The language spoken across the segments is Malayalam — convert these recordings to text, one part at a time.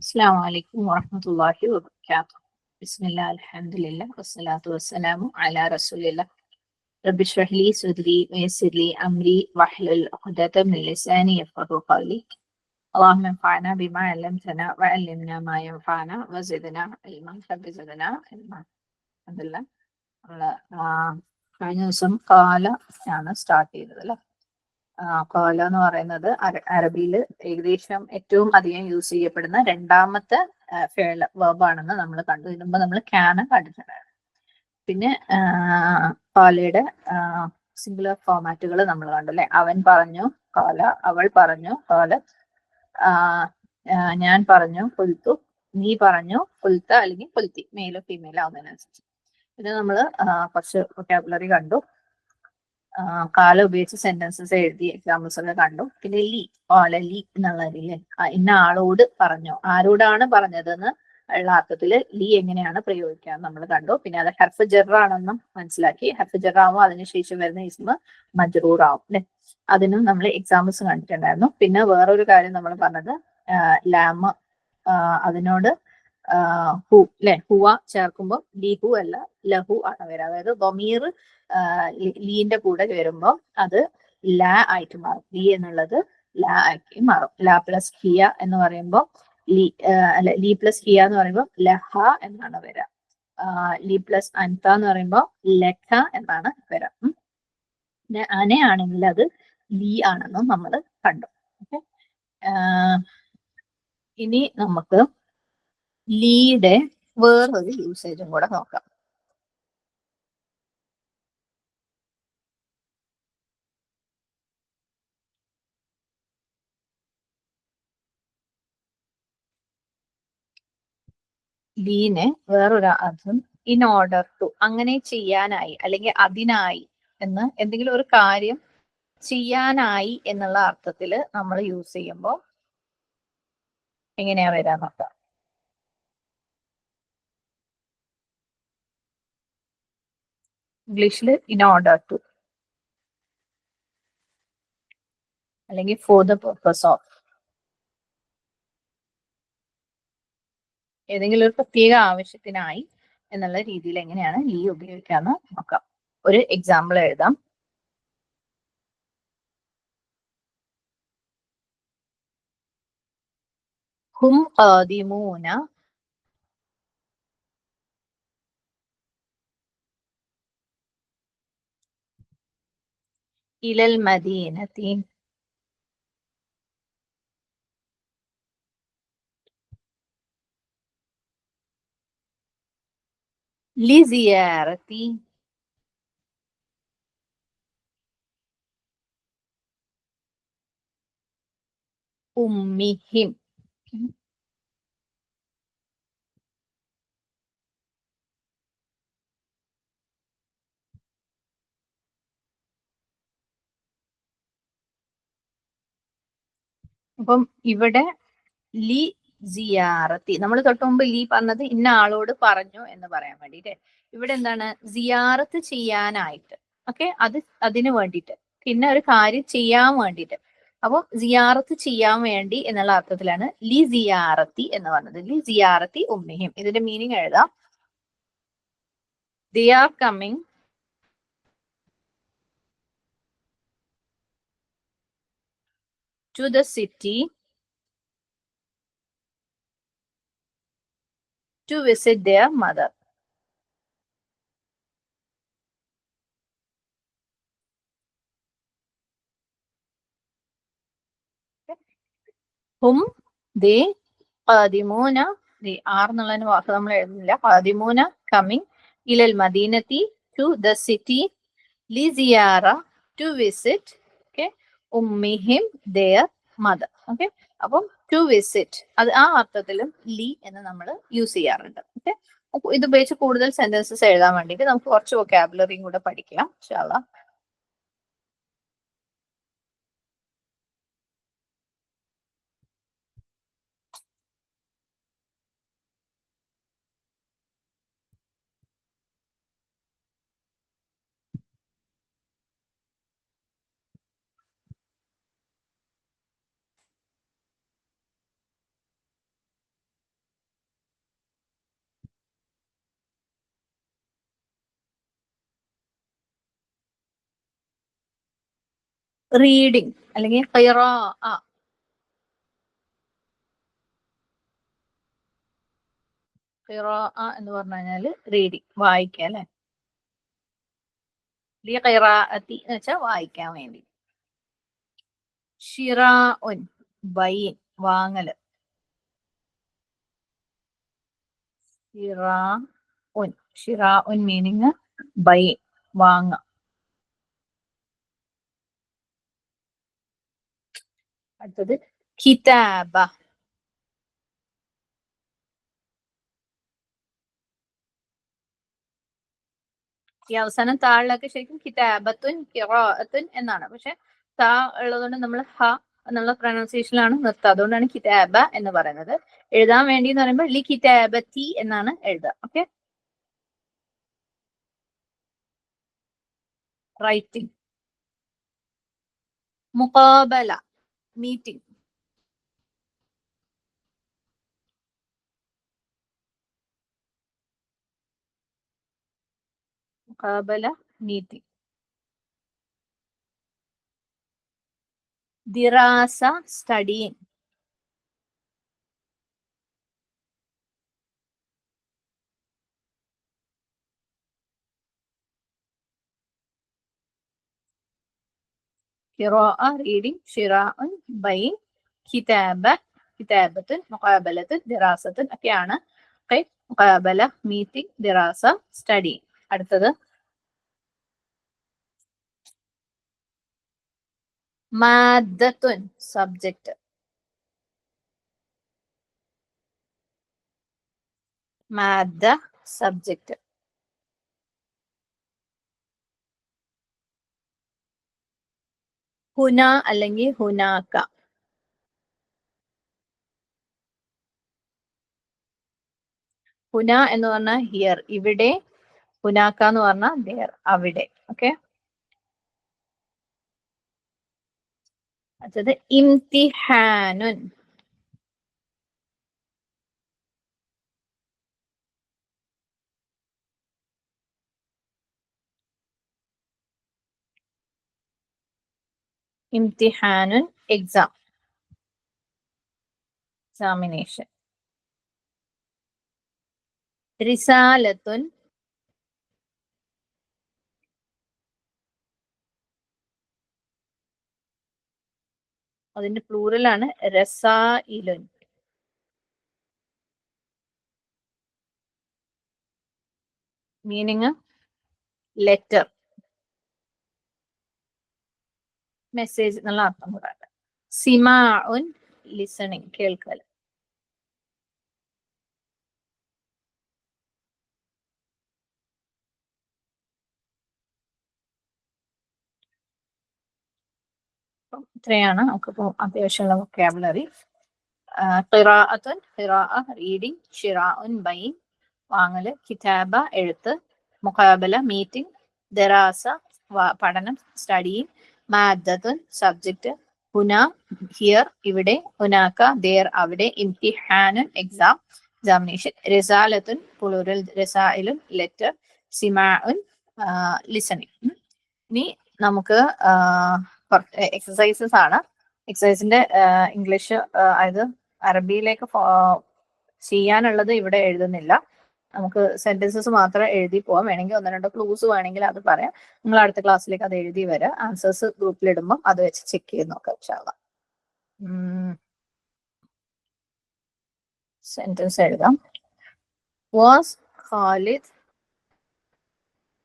السلام عليكم ورحمة الله وبركاته. بسم الله الحمد لله والصلاة والسلام على رسول الله. رب اشرح لي صدري ويسر لي أمري واحلل عقدة من لساني يفقهوا قولي. اللهم انفعنا بما علمتنا وعلمنا ما ينفعنا وزدنا علما فزدنا علما. الحمد لله. കഴിഞ്ഞ ദിവസം ആണ് സ്റ്റാർട്ട് ചെയ്തത് അല്ലെ. കോല എന്ന് പറയുന്നത് അറബിയിൽ ഏകദേശം ഏറ്റവും അധികം യൂസ് ചെയ്യപ്പെടുന്ന രണ്ടാമത്തെ വേർബാണെന്ന് നമ്മൾ കണ്ടു. ഇതിനുമ്പ് നമ്മൾ ക്യാന കണ്ടിട്ടുണ്ടായിരുന്നു. പിന്നെ കോലയുടെ സിംഗുലർ ഫോമാറ്റുകൾ നമ്മൾ കണ്ടു അല്ലെ. അവൻ പറഞ്ഞു കോല, അവൾ പറഞ്ഞു കോല, ഞാൻ പറഞ്ഞു കൊൽത്തു, നീ പറഞ്ഞു കൊൽത്ത അല്ലെങ്കിൽ കൊൽത്തി, മെയിലോ ഫീമെയിലോ ആവുന്നതിനനുസരിച്ച്. പിന്നെ നമ്മൾ കുറച്ച് വൊക്കാബുലറി കണ്ടു. കാലം ഉപയോഗിച്ച് സെന്റൻസസ് എഴുതി എക്സാമ്പിൾസ് ഒക്കെ കണ്ടു. പിന്നെ ലീ ലീ എന്നുള്ളതില്ലേ, ഇന്ന ആളോട് പറഞ്ഞു, ആരോടാണ് പറഞ്ഞതെന്ന് ഉള്ള അർത്ഥത്തിൽ ലീ എങ്ങനെയാണ് പ്രയോഗിക്കുക നമ്മൾ കണ്ടു. പിന്നെ അത് ഹർഫ് ജർ ആണെന്നും മനസ്സിലാക്കി. ഹർഫ് ജർ ആവുമ്പോൾ അതിനുശേഷം വരുന്ന ഇസ്മ മജ്റൂർ ആവും അല്ലെ. അതിനും നമ്മൾ എക്സാമ്പിൾസ് കണ്ടിട്ടുണ്ടായിരുന്നു. പിന്നെ വേറൊരു കാര്യം നമ്മൾ പറഞ്ഞത് ലാമ അതിനോട് ഹു അല്ലെ, ഹുവ ചേർക്കുമ്പോൾ ലിഹു അല്ല ലഹു ആണ് വരിക. അതായത് ബമീർ ലീന്റെ കൂടെ വരുമ്പോൾ അത് ലാ ആയിട്ട് മാറും. ലീ എന്നുള്ളത് ലാ ആക്കി മാറും. ലാ പ്ലസ് ഹിയ എന്ന് പറയുമ്പോൾ ലീ പ്ലസ് ഹിയ എന്ന് പറയുമ്പോൾ ലഹ എന്നാണ് വരിക. ലീ പ്ലസ് അൻത എന്ന് പറയുമ്പോൾ ലഖ എന്നാണ് വരിക. പിന്നെ അനയാണെങ്കിൽ അത് ലീ ആണെന്നും നമ്മൾ കണ്ടു. ഓക്കെ, ഇനി നമുക്ക് ലീയുടെ വേറൊരു യൂസേജും കൂടെ നോക്കാം. ലീനെ വേറൊരു അർത്ഥം ഇൻ ഓർഡർ ടു, അങ്ങനെ ചെയ്യാനായി അല്ലെങ്കിൽ അതിനായി എന്ന്, എന്തെങ്കിലും ഒരു കാര്യം ചെയ്യാനായി എന്നുള്ള അർത്ഥത്തിൽ നമ്മൾ യൂസ് ചെയ്യുമ്പോൾ എങ്ങനെയാ വരാൻ നോക്കാം. ഇംഗ്ലീഷിൽ ഇൻ ഓർഡർ ടു അല്ലെങ്കിൽ ഫോർ ദ പർപ്പസ് ഓഫ്, ഏതെങ്കിലും ഒരു പ്രത്യേക ആവശ്യത്തിനായി എന്നുള്ള രീതിയിൽ എങ്ങനെയാണ് ലീ ഉപയോഗിക്കാന്ന് നോക്കാം. ഒരു എക്സാമ്പിൾ എഴുതാം. ഹും ഖാദിമൂന ഇലൽ മദീനത്തി ലിസിയാറത്തി ഉമ്മിഹിം. അപ്പം ഇവിടെ ലി സിയാറത്തി, നമ്മൾ തൊട്ട് മുമ്പ് ലീ പറഞ്ഞത് ഇന്ന ആളോട് പറഞ്ഞു എന്ന് പറയാൻ വേണ്ടിട്ട്. ഇവിടെ എന്താണ്, സിയാറത്ത് ചെയ്യാനായിട്ട്. ഓക്കെ, അതിന് വേണ്ടിയിട്ട്, പിന്നെ ഒരു കാര്യം ചെയ്യാൻ വേണ്ടിയിട്ട്. അപ്പൊ സിയാറത്ത് ചെയ്യാൻ വേണ്ടി എന്നുള്ള അർത്ഥത്തിലാണ് ലി സിയാറത്തി എന്ന് പറഞ്ഞത്. ലി സിയാറത്തി ഉമ്മിഹിം. ഇതിന്റെ മീനിങ് എഴുതാം. They are coming to the city to visit their mother. ഹും ദേ ഖാദിമൂന, ദേ ആർ എന്നുള്ളതിന് വാക്ക് നമ്മൾ എഴുതുന്നില്ല. ഖാദിമൂന കമ്മിങ്, ഇലൽ മദീനത്തി ടു ദ സിറ്റി, ലിസിയാറ ടു വിസിറ്റ്, ഓക്കെ, ഉമ്മിഹിം ദെയർ മദർ. ഓക്കെ, അപ്പം ടു വിസിറ്റ് അത് ആ അർത്ഥത്തിലും ലി എന്ന് നമ്മൾ യൂസ് ചെയ്യാറുണ്ട്. ഓക്കെ, അപ്പൊ ഇത് ഉപയോഗിച്ച് കൂടുതൽ സെന്റൻസസ് എഴുതാൻ വേണ്ടിയിട്ട് നമുക്ക് കുറച്ച് വൊക്കാബുലറിയും കൂടെ പഠിക്കാം ഇൻഷാ അല്ലാഹ്. റീഡിങ് അല്ലെങ്കിൽ ഖിറാഅ. ഖിറാഅ എന്ന് പറഞ്ഞു കഴിഞ്ഞാല് റീഡിങ്, വായിക്കുക അല്ലെ. ഖിറാഅത്തി എന്ന് വെച്ചാൽ വായിക്കാൻ വേണ്ടി. ഷിറാഉൻ ബൈൻ, വാങ്ങല്. ഷിറാഉൻ, ഷിറാഉൻ മീനിങ് ബൈൻ, വാങ്ങ. അടുത്തത് കിതാബ. ഈ അവസാനം താളിലൊക്കെ ശരിക്കും കിതാബത്തുൻ ഖിറാഅത്തുൻ എന്നാണ്. പക്ഷെ താ ഉള്ളതുകൊണ്ട് നമ്മൾ ഹ എന്നുള്ള പ്രൊനൗൺസിയേഷനിലാണ് നിർത്തുക. അതുകൊണ്ടാണ് കിതാബ എന്ന് പറയുന്നത്. എഴുതാൻ വേണ്ടി എന്ന് പറയുമ്പോൾ ലി കിതാബത്തി എന്നാണ് എഴുതുക. Okay, writing. മുഖാബല, മീറ്റിംഗ്. മുഖാബല, മീറ്റിംഗ്. ദിറാസ, സ്റ്റഡിയിങ്. ഖിറാഅ, റീഡിംഗ്. ഷിറാഉൻ ബൈൻ. കിതാബ, കിതാബത്തുൻ. മുഖാബലത്തുൻ, ദിറാസത്തുൻ ഒക്കെയാണ്. ഓക്കെ, മുഖാബല, മീറ്റിംഗ്, ദിറാസ, സ്റ്റഡി. അടുത്തത് മാദ്ദത്തുൻ, സബ്ജക്റ്റ്. മാദ്ദ, സബ്ജക്റ്റ്. ഹുന അല്ലെങ്കിൽ ഹുനാക്ക. ഹുന എന്ന് പറഞ്ഞാൽ ഹിയർ, ഇവിടെ. ഹുനാക്ക എന്ന് പറഞ്ഞാൽ ദേർ, അവിടെ. ഓക്കെ, അടുത്തത് ഇംതിഹാനുൻ. ഇംതിഹാനുൻ, എക്സാം, എക്സാമിനേഷൻ. റിസാലത്തുൻ, അതിന്റെ പ്ലൂറലാണ് രസായിലുൻ. മീനിങ് ലെറ്റർ, മെസ്സേജ് എന്നുള്ള അർത്ഥം കൂടാതെ. സിമാഉൻ, ലിസണിങ്, കേൾക്കൽ. ഇത്രയാണ് നമുക്കിപ്പോ അത്യാവശ്യമുള്ള വൊക്കാബുലറി. ഖിറാഅത്തുൻ, ഖിറാഅ, റീഡിംഗ്. ഷിറാഉൻ ബൈൻ, വാങ്ങല്. കിതാബ, എഴുത്ത്. മുഖാബല, മീറ്റിംഗ്. ദറാസ, പഠനം, സ്റ്റഡിയിങ്. മാദ്ദത്തുൻ, സബ്ജക്റ്റ്. ഹുന, ഹിയർ, ഇവിടെ. ഹുനാക്ക, ദേർ, അവിടെ. ഇംതിഹാനുൻ, എക്സാം, എക്സാമിനേഷൻ. റിസാലത്തുൻ, പ്ലൂറൽ, റിസായിലുൻ, ലെറ്റർ. സിമാഉൻ, ലിസണിങ്. ഇനി നമുക്ക് എക്സസൈസസ് ആണ്. എക്സസൈസിന്റെ ഇംഗ്ലീഷ് അതായത് അറബിയിലേക്ക് ചെയ്യാനുള്ളത് ഇവിടെ എഴുതുന്നില്ല. നമുക്ക് സെന്റൻസസ് മാത്രം എഴുതി പോവാം. വേണമെങ്കിൽ ഒന്ന് രണ്ട് ക്ലൂസ് വേണമെങ്കിൽ അത് പറയാം. നിങ്ങൾ അടുത്ത ക്ലാസ്സിലേക്ക് അത് എഴുതി വരാം. ആൻസേഴ്സ് ഗ്രൂപ്പിൽ ഇടുമ്പോൾ അത് വെച്ച് ചെക്ക് ചെയ്ത് നോക്കാം. ഇൻഷാല്ലാ. സെന്റൻസ് എഴുതാം. Was Khalid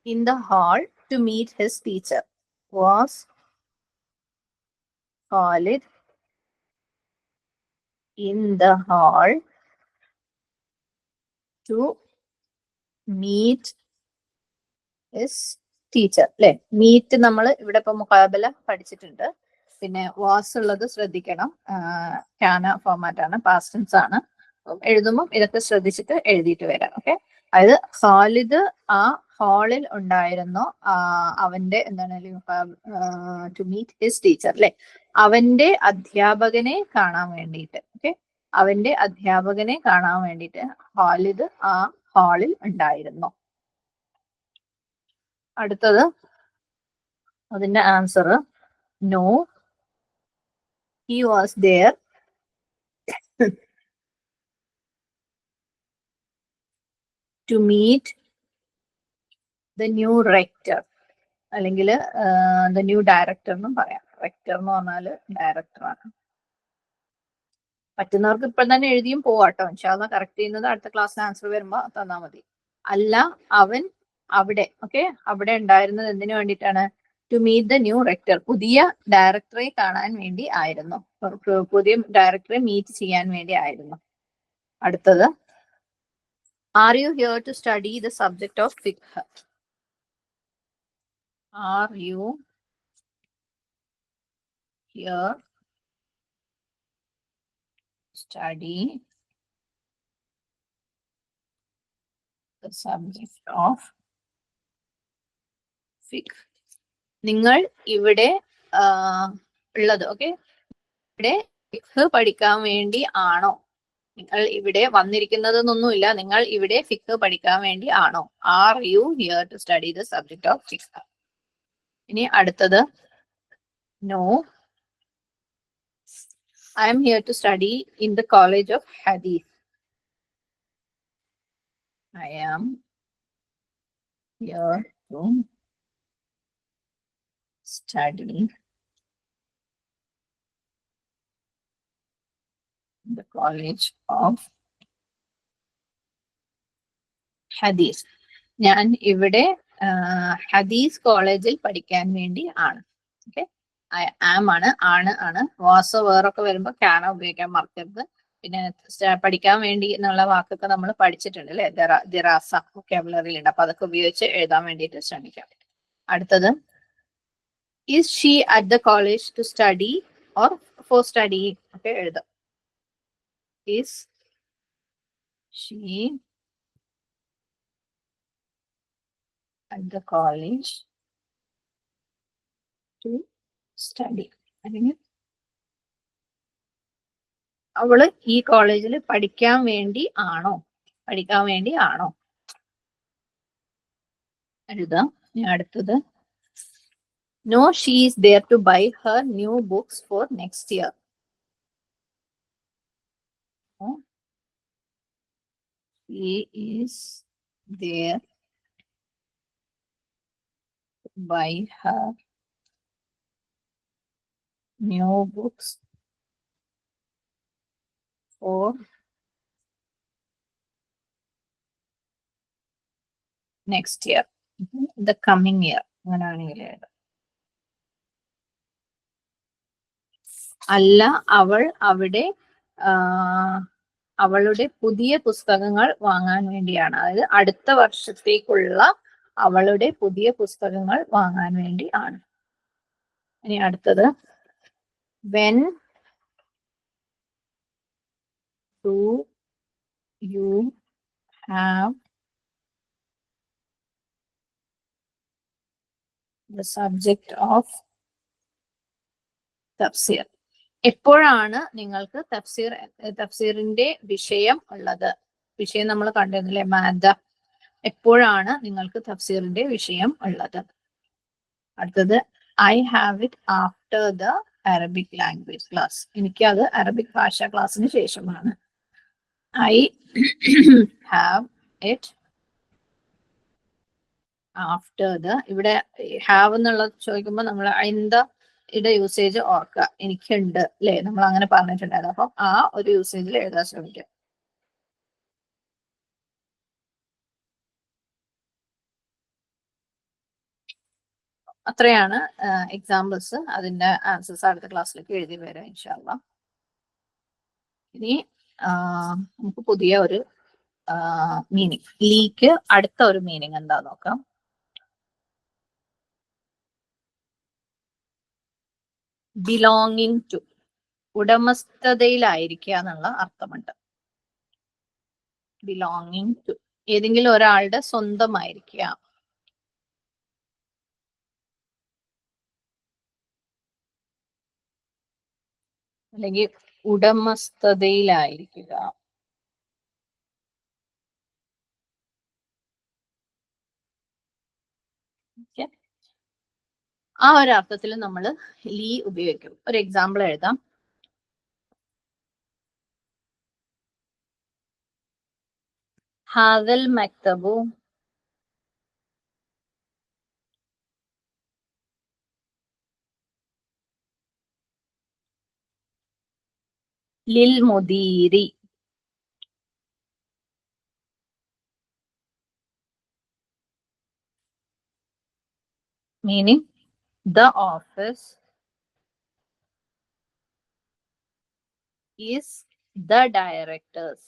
in the hall to meet his teacher. Was Khalid in the hall to meet his teacher. അല്ലെ, മീറ്റ് നമ്മൾ ഇവിടെ ഇപ്പൊ മുഖാബല പഠിച്ചിട്ടുണ്ട്. പിന്നെ വാസ് ഉള്ളത് ശ്രദ്ധിക്കണം. കാന ഫോമാറ്റ് ആണ്, പാസ്റ്റ് ടെൻസ് ആണ്. എഴുതുമ്പോൾ ഇതൊക്കെ ശ്രദ്ധിച്ചിട്ട് എഴുതിയിട്ട് വരാം. ഓക്കെ, അതായത് ഖാലിദ് ആ ഹാളിൽ ഉണ്ടായിരുന്നു. അവന്റെ എന്താണ് ടു മീറ്റ് ഹിസ് ടീച്ചർ, അല്ലെ, അവന്റെ അധ്യാപകനെ കാണാൻ വേണ്ടിയിട്ട്. ഓക്കെ, അവന്റെ അധ്യാപകനെ കാണാൻ വേണ്ടിയിട്ട് ഖാലിദ് ആ ഹാളിൽ ഉണ്ടായിരുന്നു. അടുത്തത് അതിന്റെ answer. No, he was there to meet the new rector. അല്ലെങ്കിൽ ദ ന്യൂ ഡയറക്ടർ എന്നും പറയാം. റെക്ടർ എന്ന് പറഞ്ഞാൽ ഡയറക്ടറാണ്. പറ്റുന്നവർക്ക് ഇപ്പോൾ തന്നെ എഴുതിയും പോവാട്ടോ. ഇൻഷാല്ലാ കറക്റ്റ് ചെയ്യുന്നത് അടുത്ത ക്ലാസ്സിൽ ആൻസർ വരുമ്പോൾ തന്നാൽ മതി. അല്ല, അവൻ അവിടെ, ഓക്കെ, അവിടെ ഉണ്ടായിരുന്നത് എന്തിനു വേണ്ടിയിട്ടാണ്? To meet the new rector, പുതിയ ഡയറക്ടറെ കാണാൻ വേണ്ടി ആയിരുന്നു. പുതിയ ഡയറക്ടറെ മീറ്റ് ചെയ്യാൻ വേണ്ടി ആയിരുന്നു. അടുത്തത്, are you here to study the subject of ഫിഖ്? Are you here study the subject of fiqh. നിങ്ങൾ ഇവിടെ ഉള്ളത്, ഓക്കെ, ഇവിടെ ഫിഖ് പഠിക്കാൻ വേണ്ടി ആണോ? നിങ്ങൾ ഇവിടെ വന്നിരിക്കുന്നതെന്നൊന്നുമില്ല, നിങ്ങൾ ഇവിടെ ഫിഖ് പഠിക്കാൻ വേണ്ടി ആണോ? Are you here to study the subject of ഫിഖ്? ഇനി അടുത്തത്, no, I am here to study in the college of ഹദീസ്. I am here to study the college of ഹദീസ്. ഞാൻ ഇവിടെ ഹദീസ് കോളേജിൽ പഠിക്കാൻ വേണ്ടി ആണ്. ഓക്കെ, ആം ആണ്, ആണ്. വാസോ വേറൊക്കെ വരുമ്പോൾ ക്യാന ഉപയോഗിക്കാൻ മറക്കരുത്. പിന്നെ പഠിക്കാൻ വേണ്ടി എന്നുള്ള വാക്കൊക്കെ നമ്മൾ പഠിച്ചിട്ടുണ്ട് അല്ലെ, ദിറാസ വൊക്കാബുലറിയിൽ ഉണ്ട്. അപ്പൊ അതൊക്കെ ഉപയോഗിച്ച് എഴുതാൻ വേണ്ടിയിട്ട് ശ്രമിക്കാം. അടുത്തത്, is she at the college to study or for study? ഒക്കെ എഴുതാം. Is she at the college to study, അല്ലെങ്കിൽ അവള് ഈ കോളേജിൽ പഠിക്കാൻ വേണ്ടി ആണോ? എഴുതാം. അടുത്തത്, no, she is there to buy her new books for next year. She is there by her new books for next year, the coming year. അങ്ങനെയാണെങ്കിൽ അല്ല, അവൾ അവിടെ അവളുടെ പുതിയ പുസ്തകങ്ങൾ വാങ്ങാൻ വേണ്ടിയാണ്. അതായത് അടുത്ത വർഷത്തേക്കുള്ള അവളുടെ പുതിയ പുസ്തകങ്ങൾ വാങ്ങാൻ വേണ്ടി ആണ്. ഇനി അടുത്തത്, when do you have the subject of തഫ്സീർ? എപ്പോഴാണ് നിങ്ങൾക്ക് തഫ്സീറിന്റെ വിഷയം ഉള്ളത്? വിഷയം നമ്മൾ കണ്ടിരുന്നില്ലേ, മാദ. എപ്പോഴാണ് നിങ്ങൾക്ക് തഫ്സീറിന്റെ വിഷയം ഉള്ളത്? അടുത്തത്, I have it after the Arabic language class. എനിക്ക് അത് അറബിക് ഭാഷാ ക്ലാസ്സിന് ശേഷമാണ്. I have it after the. ഇവിടെ ഹാവ് എന്നുള്ളത് ചോദിക്കുമ്പോൾ നമ്മൾ എന്താ യുടെ യൂസേജ് ഓർക്കുക. എനിക്കുണ്ട് അല്ലെ, നമ്മൾ അങ്ങനെ പറഞ്ഞിട്ടുണ്ടായിരുന്നു. അപ്പം ആ ഒരു യൂസേജിൽ എഴുതാൻ ശ്രമിക്കുക. അത്രയാണ് എക്സാമ്പിൾസ്. അതിന്റെ ആൻസേഴ്സ് അടുത്ത ക്ലാസ്സിലേക്ക് എഴുതി വരാം ഇൻഷാല്ലാ. ഇനി നമുക്ക് പുതിയ ഒരു മീനിങ്, ലീക്ക് അടുത്ത ഒരു മീനിങ് എന്താ നോക്കാം. ബിലോങ്ങിങ് ടു, ഉടമസ്ഥതയിലായിരിക്കുക എന്നുള്ള അർത്ഥമുണ്ട്. ബിലോങ്ങിങ് ടു, ഏതെങ്കിലും ഒരാളുടെ സ്വന്തമായിരിക്കുക. അല്ലെങ്കിൽ ഉടമസ്ഥതയിലായിരിക്കുക. ആ ഒരു അർത്ഥത്തിൽ നമ്മൾ ലീ ഉപയോഗിക്കും. ഒരു എക്സാമ്പിൾ എഴുതാം. ഹാദൽ മക്തബു ലിൽ മുദീരി. Meaning the office is the directors.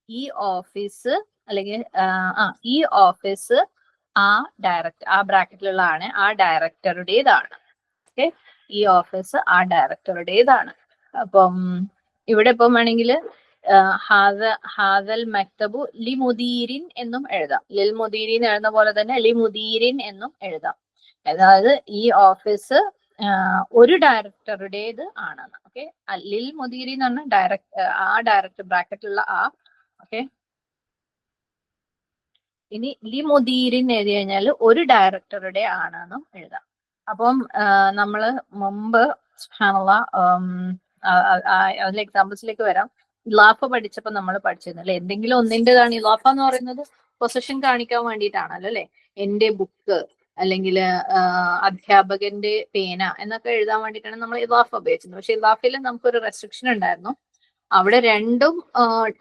ഈ ഓഫീസ് അല്ലെങ്കിൽ ഈ ഓഫീസ് ആ ബ്രാക്കറ്റിലുള്ള ആണ് ആ ഡയറക്ടറുടേതാണ്. ഓക്കെ, ഈ ഓഫീസ് ആ ഡയറക്ടറുടേതാണ്. അപ്പം ഇവിടെ ഇപ്പം വേണമെങ്കിൽ ഹാദൽ മക്തബു ലി മുദീരിൻ എന്നും എഴുതാം. ലിൽ മുദീരിൻ എഴുതുന്ന പോലെ തന്നെ ലി മുദീരിൻ എന്നും എഴുതാം. അതായത് ഈ ഓഫീസ് ഒരു ഡയറക്ടറുടേത് ആണെന്ന്. ഓക്കെ, ലിൽ മുദീരി എന്ന് പറഞ്ഞാൽ ഡയറക്ടർ ബ്രാക്കറ്റിലുള്ള ഓക്കെ. ഇനി ലി മുദീരിൻ എഴുതി കഴിഞ്ഞാൽ ഒരു ഡയറക്ടറുടെ ആണെന്നും എഴുതാം. അപ്പം നമ്മള് മുമ്പ് അതിലെ എക്സാമ്പിൾസിലേക്ക് വരാം. ഇലാഫ പഠിച്ചപ്പോ നമ്മൾ പഠിച്ചിരുന്നല്ലേ, എന്തെങ്കിലും ഒന്നിൻ്റെതാണ് ഇലാഫ എന്ന് പറയുന്നത്. പൊസിഷൻ കാണിക്കാൻ വേണ്ടിയിട്ടാണല്ലോ അല്ലെ. എന്റെ ബുക്ക് അല്ലെങ്കിൽ അധ്യാപകന്റെ പേന എന്നൊക്കെ എഴുതാൻ വേണ്ടിയിട്ടാണ് നമ്മൾ ഇലാഫ ഉപയോഗിച്ചത്. പക്ഷെ ഇലാഫയിൽ നമുക്കൊരു റെസ്ട്രിക്ഷൻ ഉണ്ടായിരുന്നു. അവിടെ രണ്ടും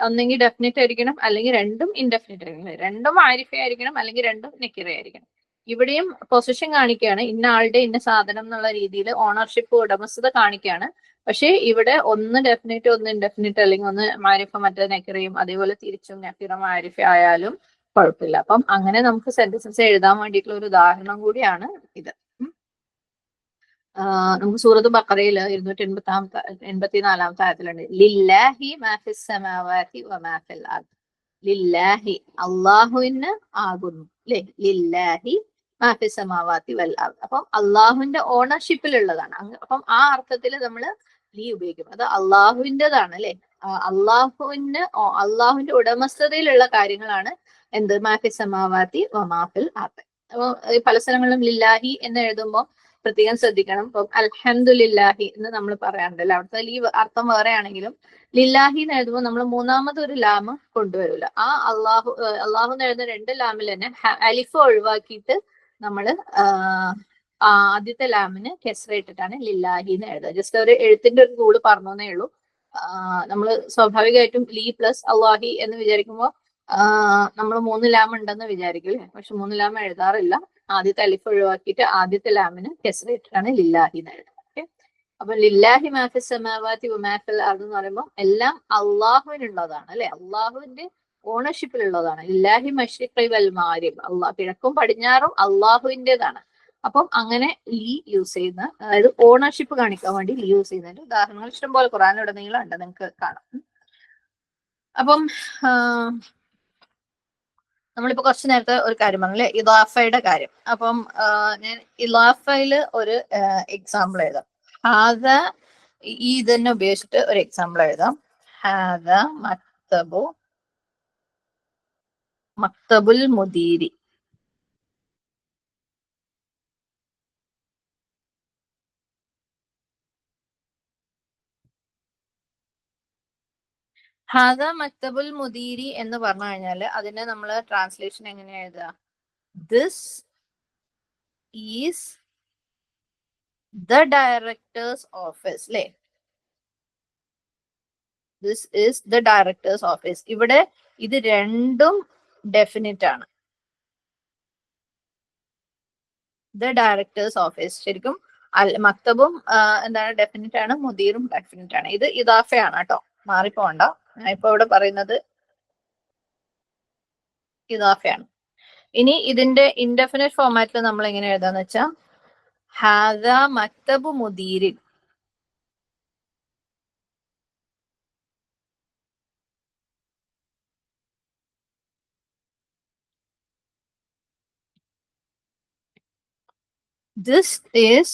ഒന്നെങ്കിൽ ഡെഫിനറ്റ് ആയിരിക്കണം അല്ലെങ്കിൽ രണ്ടും ഇൻഡെഫിനറ്റ് ആയിരിക്കണം. രണ്ടും ആരിഫ ആയിരിക്കണം അല്ലെങ്കിൽ രണ്ടും നെക്കിറ ആയിരിക്കണം. ഇവിടെയും പൊസിഷൻ കാണിക്കുകയാണ്, ഇന്ന ആളുടെ ഇന്ന സാധനം എന്നുള്ള രീതിയിൽ ഓണർഷിപ്പ് ഉടമസ്ഥത കാണിക്കുകയാണ്. പക്ഷെ ഇവിടെ ഒന്ന് ഡെഫിനറ്റ് ഒന്ന് ഇൻഡെഫിനറ്റ് അല്ലെങ്കിൽ ഒന്ന് മാരിഫ മറ്റേ നെക്കിറയും അതേപോലെ തിരിച്ചും നെക്കിറ മാരിഫ ആയാലും കുഴപ്പമില്ല. അപ്പം അങ്ങനെ നമുക്ക് സെന്റൻസസ് എഴുതാൻ വേണ്ടിയിട്ടുള്ള ഒരു ഉദാഹരണം കൂടിയാണ് ഇത്. നമുക്ക് സൂറത്ത് ബഖറയില് 284 ആയത്തിലുണ്ട് ലില്ലാഹി മാ ഫിസ് സമാവാതി വമാ ഫിൽ അർദ്. ലില്ലാഹി അള്ളാഹുവിന് ആകുന്നു അല്ലെ. ലില്ലാഹി മാ ഫിസ് സമാവാതി വൽ അർദ്. അപ്പം അള്ളാഹുവിന്റെ ഓണർഷിപ്പിലുള്ളതാണ്. അപ്പം ആ അർത്ഥത്തിൽ നമ്മൾ ലീ ഉപയോഗിക്കും. അത് അള്ളാഹുവിൻ്റെതാണ് അല്ലെ. അള്ളാഹുവിന്റെ ഉടമസ്ഥതയിലുള്ള കാര്യങ്ങളാണ് എന്ത് മാ ഫിസ് സമാവാതി വമാ ഫിൽ അർദ്. അപ്പൊ പല സ്ഥലങ്ങളിലും ലില്ലാഹി എന്ന് എഴുതുമ്പോൾ പ്രത്യേകം ശ്രദ്ധിക്കണം. ഇപ്പം അൽഹംദുലില്ലാഹി എന്ന് നമ്മൾ പറയാറുണ്ടല്ലോ, അവിടുത്തെ ഈ അർത്ഥം വേറെ ആണെങ്കിലും ലില്ലാഹി എന്ന് എഴുതുമ്പോൾ നമ്മൾ മൂന്നാമത് ഒരു ലാമ് കൊണ്ടുവരില്ല. ആ അള്ളാഹു എന്ന് എഴുതുന്ന രണ്ട് ലാമിൽ തന്നെ അലിഫ് ഒഴിവാക്കിയിട്ട് നമ്മൾ ആദ്യത്തെ ലാമിന് കെസ്ര ഇട്ടിട്ടാണ് ലില്ലാഹി എന്ന് എഴുതുക. ജസ്റ്റ് ഒരു എഴുത്തിന്റെ ഒരു റൂള് പറഞ്ഞേ ഉള്ളൂ. നമ്മൾ സ്വാഭാവികമായിട്ടും ലീ പ്ലസ് അള്ളാഹി എന്ന് വിചാരിക്കുമ്പോൾ നമ്മൾ 3 ലാം ഉണ്ടെന്ന് വിചാരിക്കും അല്ലെ. പക്ഷെ 3 ലാം എഴുതാറില്ല. ആദ്യത്തെ അലിഫ് ഒഴിവാക്കിയിട്ട് ആദ്യത്തെ ലാമിന് കെസ്ര ഇട്ടിട്ടാണ് ലില്ലാഹി എന്ന് എഴുതുന്നത്. ഓക്കെ, അപ്പൊ ലില്ലാഹി മാ ഫിസ് സമാവാതി വമാ ഫിൽ അർദ് എന്ന് പറയുമ്പോൾ എല്ലാം അള്ളാഹുവിനുള്ളതാണ് അല്ലെ. അള്ളാഹുവിന്റെ ഓണർഷിപ്പിലുള്ളതാണ്. ലില്ലാഹി മശ്രിഖി വൽ മഗ്രിബ്, കിഴക്കും പടിഞ്ഞാറും അള്ളാഹുവിൻ്റെതാണ്. അപ്പം അങ്ങനെ ലീ യൂസ് ചെയ്യുന്ന, അതായത് ഓണർഷിപ്പ് കാണിക്കാൻ വേണ്ടി ലീ യൂസ് ചെയ്യുന്നതിന്റെ ഉദാഹരണങ്ങൾ ഇഷ്ടംപോലെ ഖുർആനിലുടനീളം ഉണ്ട്, നിങ്ങൾക്ക് കാണാം. അപ്പം നമ്മളിപ്പോ കുറച്ചു നേരത്തെ ഒരു കാര്യം പറഞ്ഞില്ലേ, ഇലാഫയുടെ കാര്യം. അപ്പം ഞാൻ ഇലാഫയില് ഒരു എക്സാമ്പിൾ എഴുതാം. ഹാദ ഈ തന്നെ ഉപയോഗിച്ചിട്ട് ഒരു എക്സാമ്പിൾ എഴുതാം. ഹാദ മക്തബുൽ മുദീരി. ഹാദ മക്തബുൽ മുദീരി എന്ന് പറഞ്ഞു കഴിഞ്ഞാൽ അതിനെ നമ്മൾ ട്രാൻസ്ലേഷൻ എങ്ങനെയാ എഴുതുക? This is the director's office അല്ലേ. This is the director's office. ഇവിടെ ഇത് രണ്ടും ഡെഫിനിറ്റ് ആണ്. ദ ഡയറക്ടേഴ്സ് ഓഫീസ് ശരിക്കും മക്തബും എന്താണ് ഡെഫിനിറ്റ് ആണ്, മുദീറും ഡെഫിനിറ്റ് ആണ്. ഇത് ഇദാഫയാണ് കേട്ടോ, മാറിപ്പോണ്ട. ഞാൻ ഇപ്പൊ ഇവിടെ പറയുന്നത് ഇദാഫയാണ്. ഇനി ഇതിന്റെ ഇൻഡെഫിനിറ്റ് ഫോമാറ്റിൽ നമ്മൾ എങ്ങനെ എഴുതാന്ന് വെച്ചാൽ ഹാദ മക്തബു മുദീരിൻ. This is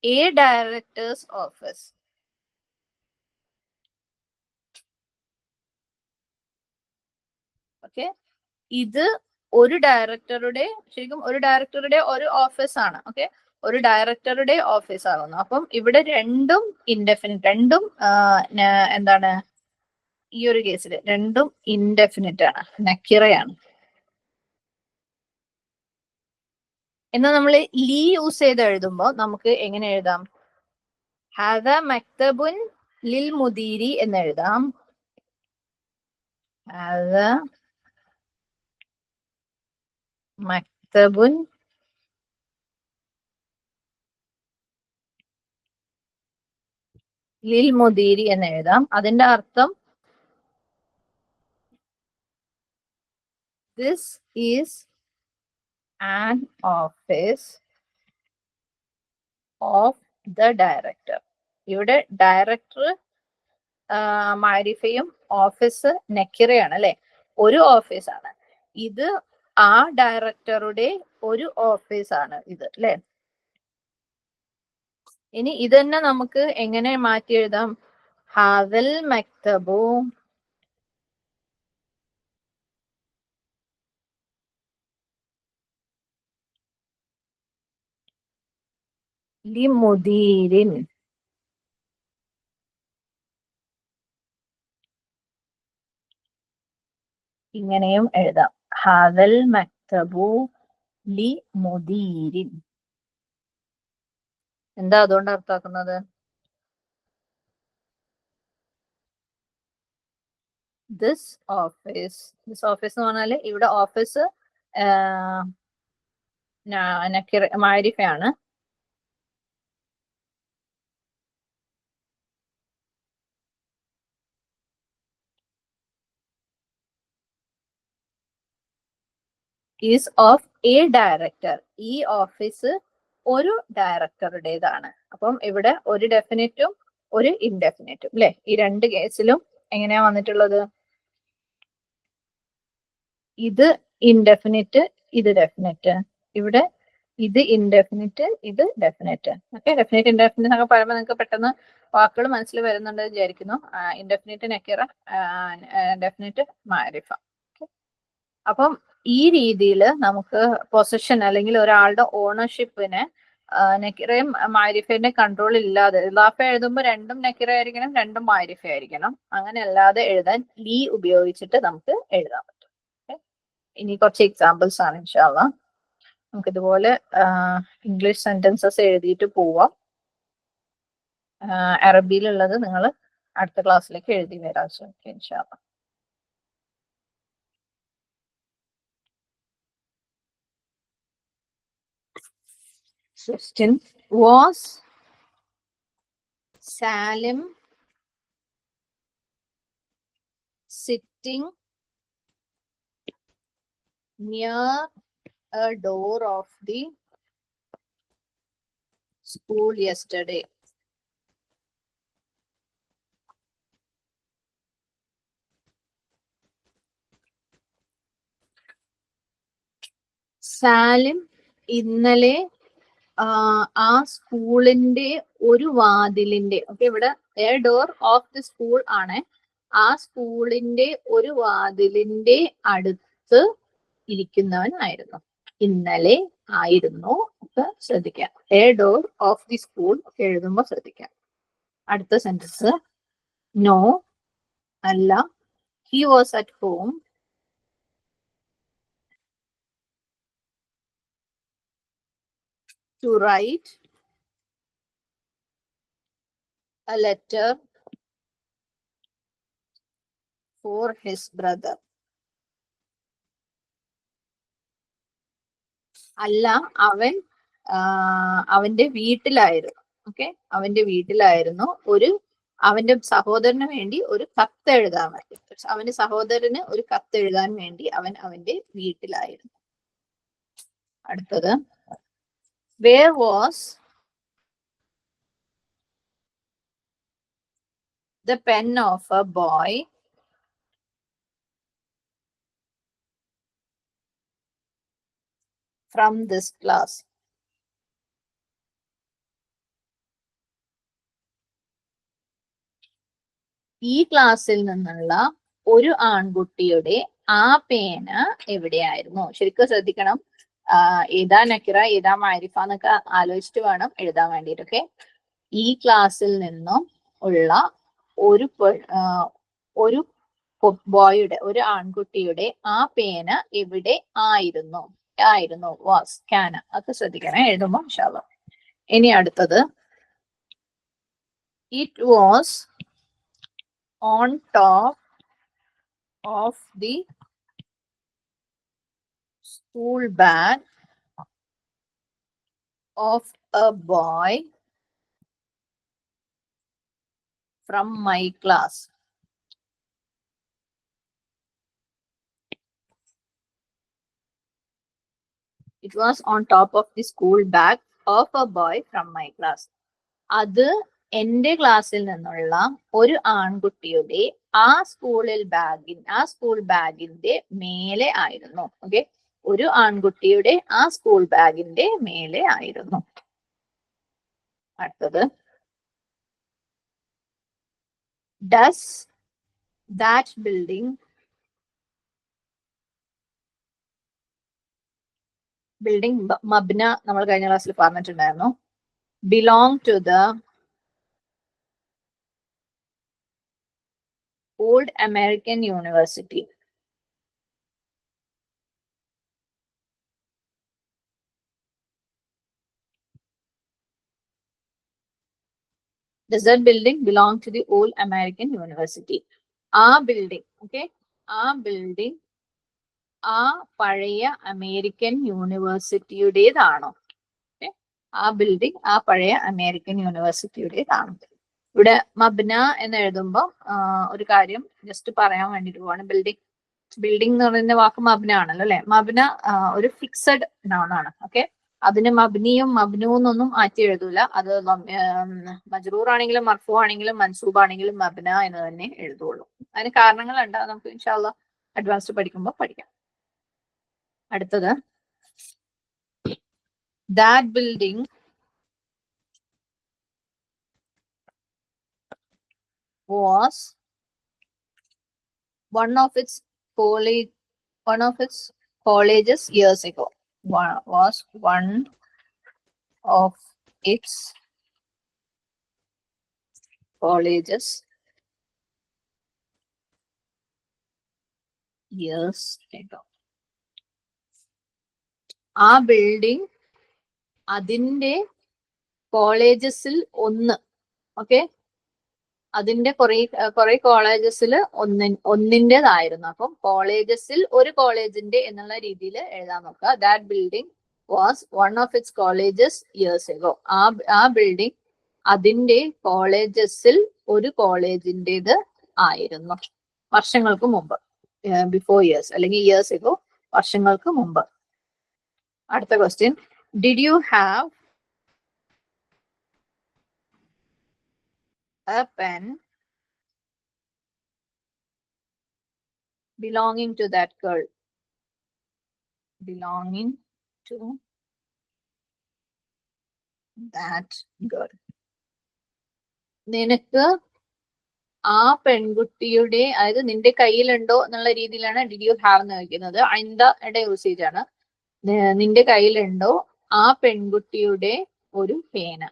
a director's office. Okay, ഇത് ഒരു ഡയറക്ടറുടെ ശരിക്കും ഒരു ഡയറക്ടറുടെ ഒരു ഓഫീസ് ആണ്. ഓക്കെ, ഒരു ഡയറക്ടറുടെ ഓഫീസ് ആകുന്നു. അപ്പം ഇവിടെ രണ്ടും ഇൻഡെഫിനിറ്റ്, രണ്ടും എന്താണ് ഈ ഒരു കേസിൽ രണ്ടും ഇൻഡെഫിനിറ്റ് ആണ്, നക്കിറയാണ്. എന്നാൽ നമ്മൾ ലീ യൂസ് ചെയ്ത് എഴുതുമ്പോൾ നമുക്ക് എങ്ങനെ എഴുതാം? ഹാദ മക്തബുൻ ലിൽ മുദീരി എന്ന് എഴുതാം. ഹാദ മക്തബുൻ ലിൽ മുദീരി എന്ന് എഴുതാം. അതിന്റെ അർത്ഥം this is an office of the director. ഇവിടെ ഡയറക്ടർ മാരിഫയും ഓഫീസ് നക്കിറയാണ് അല്ലെ, ഒരു ഓഫീസാണ് ഇത്. ആ ഡയറക്ടറുടെ ഒരു ഓഫീസാണ് ഇത് അല്ലെ. ഇനി ഇത് തന്നെ നമുക്ക് എങ്ങനെ മാറ്റി എഴുതാം? ഹാദൽ മക്തബു ലി മുദീരിൻ. ഇങ്ങനെയും എഴുതാം, ഹാദൽ മക്തബു ലി മുദീരിൻ. എന്താ അതുകൊണ്ട് അർത്ഥാക്കുന്നത്? ദിസ് ഓഫീസ്, ദിസ് ഓഫീസ് എന്ന് പറഞ്ഞാല് ഇവിടെ ഓഫീസ് മാരിഫയാണ്. Is of a director. ഈ ഓഫീസ് ഒരു ഡയറക്ടറുടേതാണ്. അപ്പം ഇവിടെ ഒരു ഡെഫിനിറ്റും ഒരു ഇൻഡെഫിനിറ്റും അല്ലെ. ഈ രണ്ട് കേസിലും എങ്ങനെയാ വന്നിട്ടുള്ളത്? ഇത് ഇൻഡെഫിനിറ്റ്, ഇത് ഡെഫിനിറ്റ്. ഇവിടെ ഇത് ഇൻഡെഫിനിറ്റ്, ഇത് ഡെഫിനിറ്റ്. ഓക്കെ, ഡെഫിനിറ്റ് ഇൻഡെഫിനിറ്റ് എന്നൊക്കെ പറയുമ്പോൾ നിങ്ങൾക്ക് പെട്ടെന്ന് വാക്കുകൾ മനസ്സിൽ വരുന്നുണ്ട് വിചാരിക്കുന്നു. ഇൻഡെഫിനിറ്റ് നക്കിറ, ഡെഫിനിറ്റ് മാരിഫ. അപ്പം ഈ രീതിയിൽ നമുക്ക് പൊസിഷൻ അല്ലെങ്കിൽ ഒരാളുടെ ഓണർഷിപ്പിനെ നക്കിറയും മാരിഫയുടെ കൺട്രോൾ ഇല്ലാതെ, ഇലാഫ എഴുതുമ്പോൾ രണ്ടും നക്കിറ ആയിരിക്കണം, രണ്ടും മാരിഫ ആയിരിക്കണം. അങ്ങനെ അല്ലാതെ എഴുതാൻ ലീ ഉപയോഗിച്ചിട്ട് നമുക്ക് എഴുതാൻ പറ്റും. ഇനി കുറച്ച് എക്സാമ്പിൾസ് ആണ് ഇൻഷാല്ലാ. നമുക്ക് ഇതുപോലെ ഇംഗ്ലീഷ് സെന്റൻസസ് എഴുതിയിട്ട് പോവാം. അറബിയിലുള്ളത് നിങ്ങൾ അടുത്ത ക്ലാസ്സിലേക്ക് എഴുതി വരാൻ ശ്രമിക്കുക ഇൻഷാല്ലാ. Question: Was Salim sitting near a door of the school yesterday? Salim ഇന്നലെ ആ സ്കൂളിന്റെ ഒരു വാതിലിന്റെ, ഓക്കെ, ഇവിടെ A door of the school ആണ്, ആ സ്കൂളിന്റെ ഒരു വാതിലിന്റെ അടുത്ത് ഇരിക്കുന്നവനായിരുന്നു. ഇന്നലെ ആയിരുന്നു. ഒക്കെ ശ്രദ്ധിക്കാം. A door of the school ഒക്കെ എഴുതുമ്പോൾ ശ്രദ്ധിക്കാം. അടുത്ത സെന്റൻസ്, നോ അല്ല, he was at home to write a letter for his brother. അല്ല, അവൻ അവന്റെ വീട്ടിലായിരുന്നു. ഓക്കെ, അവന്റെ വീട്ടിലായിരുന്നു. അവന്റെ സഹോദരന് വേണ്ടി ഒരു കത്ത് എഴുതാൻ വേണ്ടി, അവന്റെ സഹോദരന് ഒരു കത്ത് എഴുതാൻ വേണ്ടി അവൻ അവന്റെ വീട്ടിലായിരുന്നു. അടുത്തത്, where was the pen of a boy from this class? ഈ ക്ലാസ്സിൽ നിന്നുള്ള ഒരു ആൺകുട്ടിയുടെ ആ പേന എവിടെയായിരുന്നു? ശരിക്കും ശ്രദ്ധിക്കണം. ഏതാ നക്കിറ ഏതാ മാരിഫ എന്നൊക്കെ ആലോചിച്ചിട്ട് വേണം എഴുതാൻ വേണ്ടിയിട്ട്. ഓക്കെ, ഈ ക്ലാസ്സിൽ നിന്നും ഉള്ള ഒരു ഒരു ബോയുടെ, ഒരു ആൺകുട്ടിയുടെ ആ പേന എവിടെ ആയിരുന്നു? വാസ്, ക്യാന. അതൊക്കെ ശ്രദ്ധിക്കണം എഴുതുമ്പോ ഇൻഷാല്ലാ. ഇനി അടുത്തത്, it was on top of the school bag of a boy from my class. It was on top of the school bag of a boy from my class. അത് എന്റെ ക്ലാസ്സിൽ നിന്നുള്ള ഒരു ആൺകുട്ടിയുടെ ആ സ്കൂൾ ബാഗിന്റെ മേലെ ആയിരുന്നു. ഓക്കെ, ഒരു ആൺകുട്ടിയുടെ ആ സ്കൂൾ ബാഗിന്റെ മേലെ ആയിരുന്നു. അടുത്തത്, ഡസ് ദാറ്റ് ബിൽഡിംഗ് മബ്ന നമ്മൾ കഴിഞ്ഞ ക്ലാസ്സിൽ പറഞ്ഞിട്ടുണ്ടായിരുന്നു. Belong to the old American university. Does that building belong to the old American University? ആ ബിൽഡിംഗ്, ഓക്കെ, ആ ബിൽഡിംഗ് ആ പഴയ അമേരിക്കൻ യൂണിവേഴ്സിറ്റിയുടേതാണോ? ആ ബിൽഡിംഗ് ആ പഴയ അമേരിക്കൻ യൂണിവേഴ്സിറ്റിയുടേതാണോ? ഇവിടെ മബ്ന എന്ന് എഴുതുമ്പോൾ ഒരു കാര്യം ജസ്റ്റ് പറയാൻ വേണ്ടിട്ട് പോവാണ്. ബിൽഡിംഗ് എന്ന് പറയുന്ന വാക്ക് മബ്ന ആണല്ലോ അല്ലെ. മബ്ന ഒരു ഫിക്സഡ് നൗൺ ആണ്. ഓക്കെ, അതിന് മബ്നിയും മബ്നൂന്നൊന്നും മാറ്റി എഴുതൂല. അത് മജ്റൂർ ആണെങ്കിലും മർഫൂ ആണെങ്കിലും മൻസൂബ് ആണെങ്കിലും മബ്ന എന്ന് തന്നെ എഴുതുള്ളൂ. അതിന് കാരണങ്ങളുണ്ട്, നമുക്ക് ഇൻഷാല്ലാ അഡ്വാൻസ്ഡ് പഠിക്കുമ്പോൾ പഠിക്കാം. അടുത്തത്, that building was one of its colleges years ago. Was one of its colleges years ago. ആ ബിൽഡിംഗ് അതിന്റെ കോളേജസിൽ ഒന്ന്. ഓക്കെ, അതിന്റെ കുറെ കോളേജസിൽ ഒന്നിൻ്റെതായിരുന്നു. അപ്പം കോളേജസിൽ ഒരു കോളേജിന്റെ എന്നുള്ള രീതിയിൽ എഴുതാൻ നോക്കുക. That building was one of its colleges years ago. ആ ബിൽഡിംഗ് അതിന്റെ കോളേജസിൽ ഒരു കോളേജിൻ്റെത് ആയിരുന്നു, വർഷങ്ങൾക്ക് മുമ്പ്. ബിഫോർ ഇയേഴ്സ് അല്ലെങ്കിൽ ഇയേഴ്സ് എഗോ, വർഷങ്ങൾക്ക് മുമ്പ്. അടുത്ത question, did you have a pen belonging to that girl? Belonging to that girl. നിനക്ക് ആ പെൺകുട്ടിയുടെ, അതായത് നിന്റെ കയ്യിലുണ്ടോ എന്നുള്ള രീതിയിലാണ് ഡിഡ് യു ഹാവ് എന്ന് ചോദിക്കുന്നത്. അതിന്റെ യൂസേജ് ആണ്. നിന്റെ കയ്യിലുണ്ടോ ആ പെൺകുട്ടിയുടെ ഒരു പേന?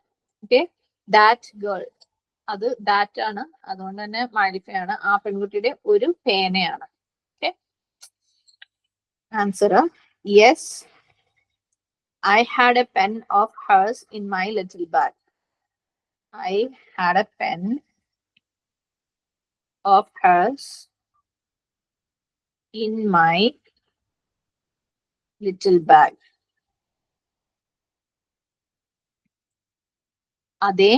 ഓക്കെ, ദാറ്റ് ഗേൾ, അത് ദാറ്റ് ആണ്, അതുകൊണ്ട് തന്നെ മാരിഫയാണ്. ആ പെൺകുട്ടിയുടെ ഒരു പേനയാണ്. Okay, answer, yes, I had a pen of hers in my little bag. I had a pen of hers in my little bag. അതെ,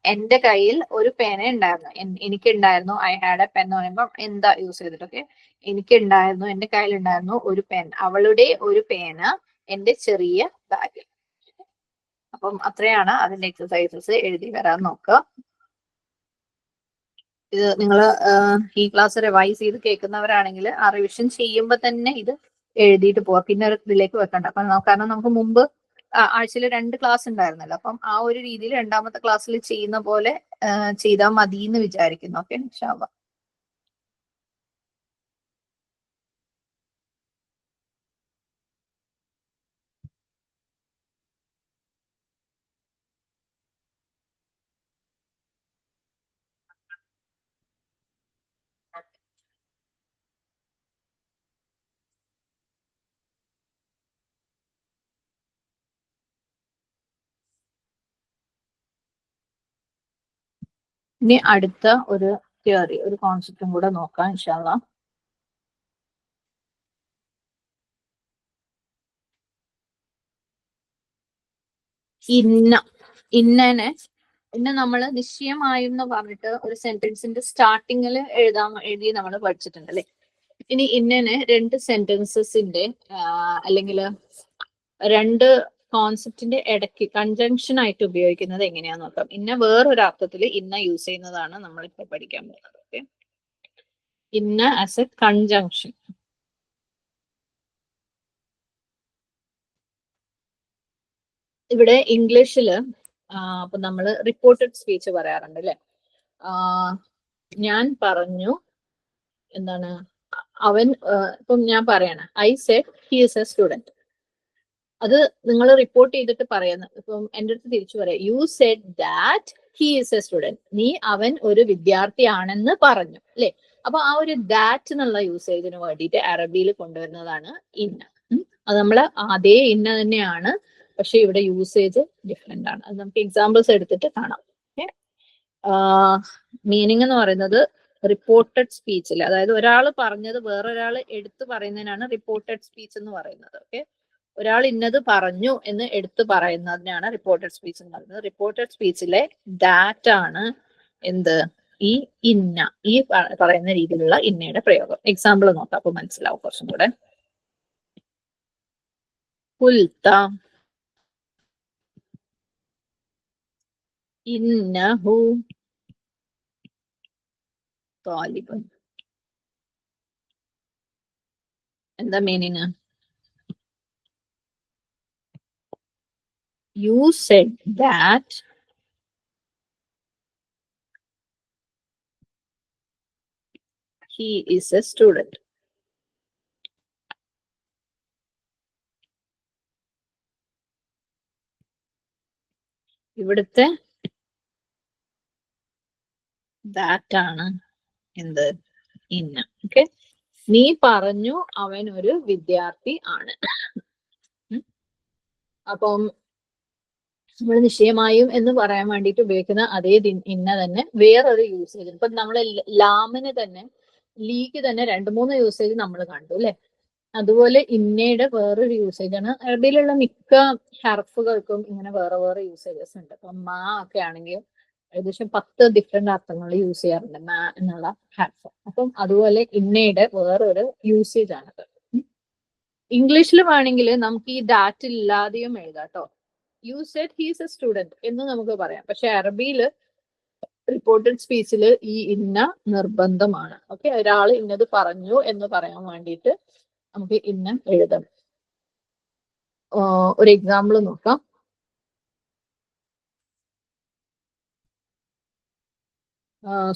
എന്റെ കയ്യിൽ ഒരു പേന ഉണ്ടായിരുന്നു. എനിക്കുണ്ടായിരുന്നു. ഐ ഹാഡ് എ പെൻ എന്ന് പറയുമ്പോൾ എന്താ യൂസ് ചെയ്തിട്ടൊക്കെ, എനിക്കുണ്ടായിരുന്നു, എന്റെ കയ്യിലുണ്ടായിരുന്നു ഒരു പെൻ, അവളുടെ ഒരു പേന എന്റെ ചെറിയ ബാഗിൽ. അപ്പം അത്രയാണ് അതിന്റെ എക്സസൈസസ്. എഴുതി വരാൻ നോക്കുക. ഇത് നിങ്ങൾ ഈ ക്ലാസ് റിവൈസ് ചെയ്ത് കേൾക്കുന്നവരാണെങ്കിൽ ആ റിവിഷൻ ചെയ്യുമ്പോൾ തന്നെ ഇത് എഴുതിയിട്ട് പോവാം. പിന്നെ ഒരു ഇതിലേക്ക് വെക്കണ്ട. കാരണം നമുക്ക് മുമ്പ് ആഴ്ചയിൽ 2 ക്ലാസ് ഉണ്ടായിരുന്നല്ലോ. അപ്പം ആ ഒരു രീതിയിൽ രണ്ടാമത്തെ ക്ലാസ്സിൽ ചെയ്യുന്ന പോലെ ചെയ്താൽ മതി എന്ന് വിചാരിക്കുന്നു. ഓക്കെ, ഇൻഷാ അല്ലാഹ്. ഇനി അടുത്ത ഒരു തിയറി, ഒരു കോൺസെപ്റ്റും കൂടെ നോക്കാം ഇൻഷാ അല്ലാഹ്. ഇന്നനെ നമ്മൾ നിശ്ചയമായും എന്ന് പറഞ്ഞിട്ട് ഒരു സെന്റൻസിന്റെ സ്റ്റാർട്ടിങ്ങിൽ എഴുതി നമ്മൾ പഠിച്ചിട്ടുണ്ട് അല്ലെ. ഇനി ഇന്നനെ രണ്ട് സെന്റൻസസിന്റെ അല്ലെങ്കിൽ രണ്ട് കോൺസെപ്റ്റിന്റെ ഇടയ്ക്ക് കൺജങ്ഷൻ ആയിട്ട് ഉപയോഗിക്കുന്നത് എങ്ങനെയാന്ന് നോക്കാം. ഇന്ന വേറൊരു അർത്ഥത്തിൽ ഇന്ന യൂസ് ചെയ്യുന്നതാണ് നമ്മളിപ്പോ പഠിക്കാൻ പോകുന്നത്. ഓക്കെ, ഇന്ന ആസ് എ കൺജങ്ഷൻ. ഇവിടെ ഇംഗ്ലീഷില് അപ്പൊ നമ്മൾ റിപ്പോർട്ടഡ് സ്പീച്ച് പറയാറുണ്ട് അല്ലെ. ഞാൻ പറഞ്ഞു, എന്താണ്, അവൻ, ഇപ്പം ഞാൻ പറയണ I said he is A student. അത് നിങ്ങൾ റിപ്പോർട്ട് ചെയ്തിട്ട് പറയുന്ന, ഇപ്പം എൻ്റെ അടുത്ത് തിരിച്ചു പറയാം, you said that he is A student. നീ അവൻ ഒരു വിദ്യാർത്ഥിയാണെന്ന് പറഞ്ഞു അല്ലെ. അപ്പൊ ആ ഒരു ദാറ്റ് എന്നുള്ള യൂസേജിന് വേണ്ടിയിട്ട് അറബിയിൽ കൊണ്ടുവരുന്നതാണ് ഇന്ന. അത് നമ്മള് അതേ ഇന്ന തന്നെയാണ്, പക്ഷെ ഇവിടെ യൂസേജ് ഡിഫറെന്റ് ആണ്. അത് നമുക്ക് എക്സാമ്പിൾസ് എടുത്തിട്ട് കാണാം. മീനിങ് എന്ന് പറയുന്നത് റിപ്പോർട്ടഡ് സ്പീച്ചിൽ, അതായത് ഒരാൾ പറഞ്ഞത് വേറൊരാൾ എടുത്തു പറയുന്നതിനാണ് റിപ്പോർട്ടഡ് സ്പീച്ച് എന്ന് പറയുന്നത്. ഓക്കെ, ഒരാൾ ഇന്നത് പറഞ്ഞു എന്ന് എടുത്തു പറയുന്നതിനാണ് റിപ്പോർട്ടഡ് സ്പീച്ച് എന്ന് പറയുന്നത്. റിപ്പോർട്ടഡ് സ്പീച്ചിലെ ദാറ്റ് ആണ് എന്ത്, ഈ ഇന്ന, ഈ പറയുന്ന രീതിയിലുള്ള ഇന്നയുടെ പ്രയോഗം. എക്സാമ്പിൾ നോക്കാം, അപ്പൊ മനസ്സിലാവും കുറച്ചും കൂടെ. കുൽത്ത ഇന്നഹു താലിബൻ. എന്താ meaning? You said that he is a student. ഇവിടുത്തെ that ആണ് എന്ത്, ഇന്ന. ഓക്കെ, നീ പറഞ്ഞു അവൻ ഒരു വിദ്യാർത്ഥി ആണ്. അപ്പം നമ്മൾ നിശ്ചയമായും എന്ന് പറയാൻ വേണ്ടിയിട്ട് ഉപയോഗിക്കുന്ന അതേ ഇന്ന തന്നെ വേറൊരു യൂസേജ്. ഇപ്പൊ നമ്മൾ ലാമിന് തന്നെ, ലീക്ക് തന്നെ 2-3 യൂസേജ് നമ്മൾ കണ്ടു അല്ലെ. അതുപോലെ ഇന്നയുടെ വേറൊരു യൂസേജ് ആണ്. അറബിയിലുള്ള മിക്ക ഹർഫുകൾക്കും ഇങ്ങനെ വേറെ വേറെ യൂസേജസ് ഉണ്ട്. ഇപ്പൊ മാ ഒക്കെ ആണെങ്കിൽ ഏകദേശം 10 ഡിഫറെന്റ് അർത്ഥങ്ങൾ യൂസ് ചെയ്യാറുണ്ട് മാ എന്നുള്ള ഹർഫ്. അപ്പം അതുപോലെ ഇന്നയുടെ വേറൊരു യൂസേജ് ആണത്. ഇംഗ്ലീഷിൽ വേണമെങ്കിൽ നമുക്ക് ഈ ഡാറ്റ് ഇല്ലാതെയും എഴുതാം കേട്ടോ. You said he's A student എന്ന് നമുക്ക് പറയാം. പക്ഷെ അറബിയിൽ റിപ്പോർട്ടഡ് സ്പീച്ചിൽ ഈ ഇന്ന നിർബന്ധമാണ്. ഓക്കെ, ഒരാൾ ഇന്നത് പറഞ്ഞു എന്ന് പറയാൻ വേണ്ടിയിട്ട് നമുക്ക് ഇന്ന എഴുതാം. ഒരു എക്സാമ്പിൾ നോക്കാം.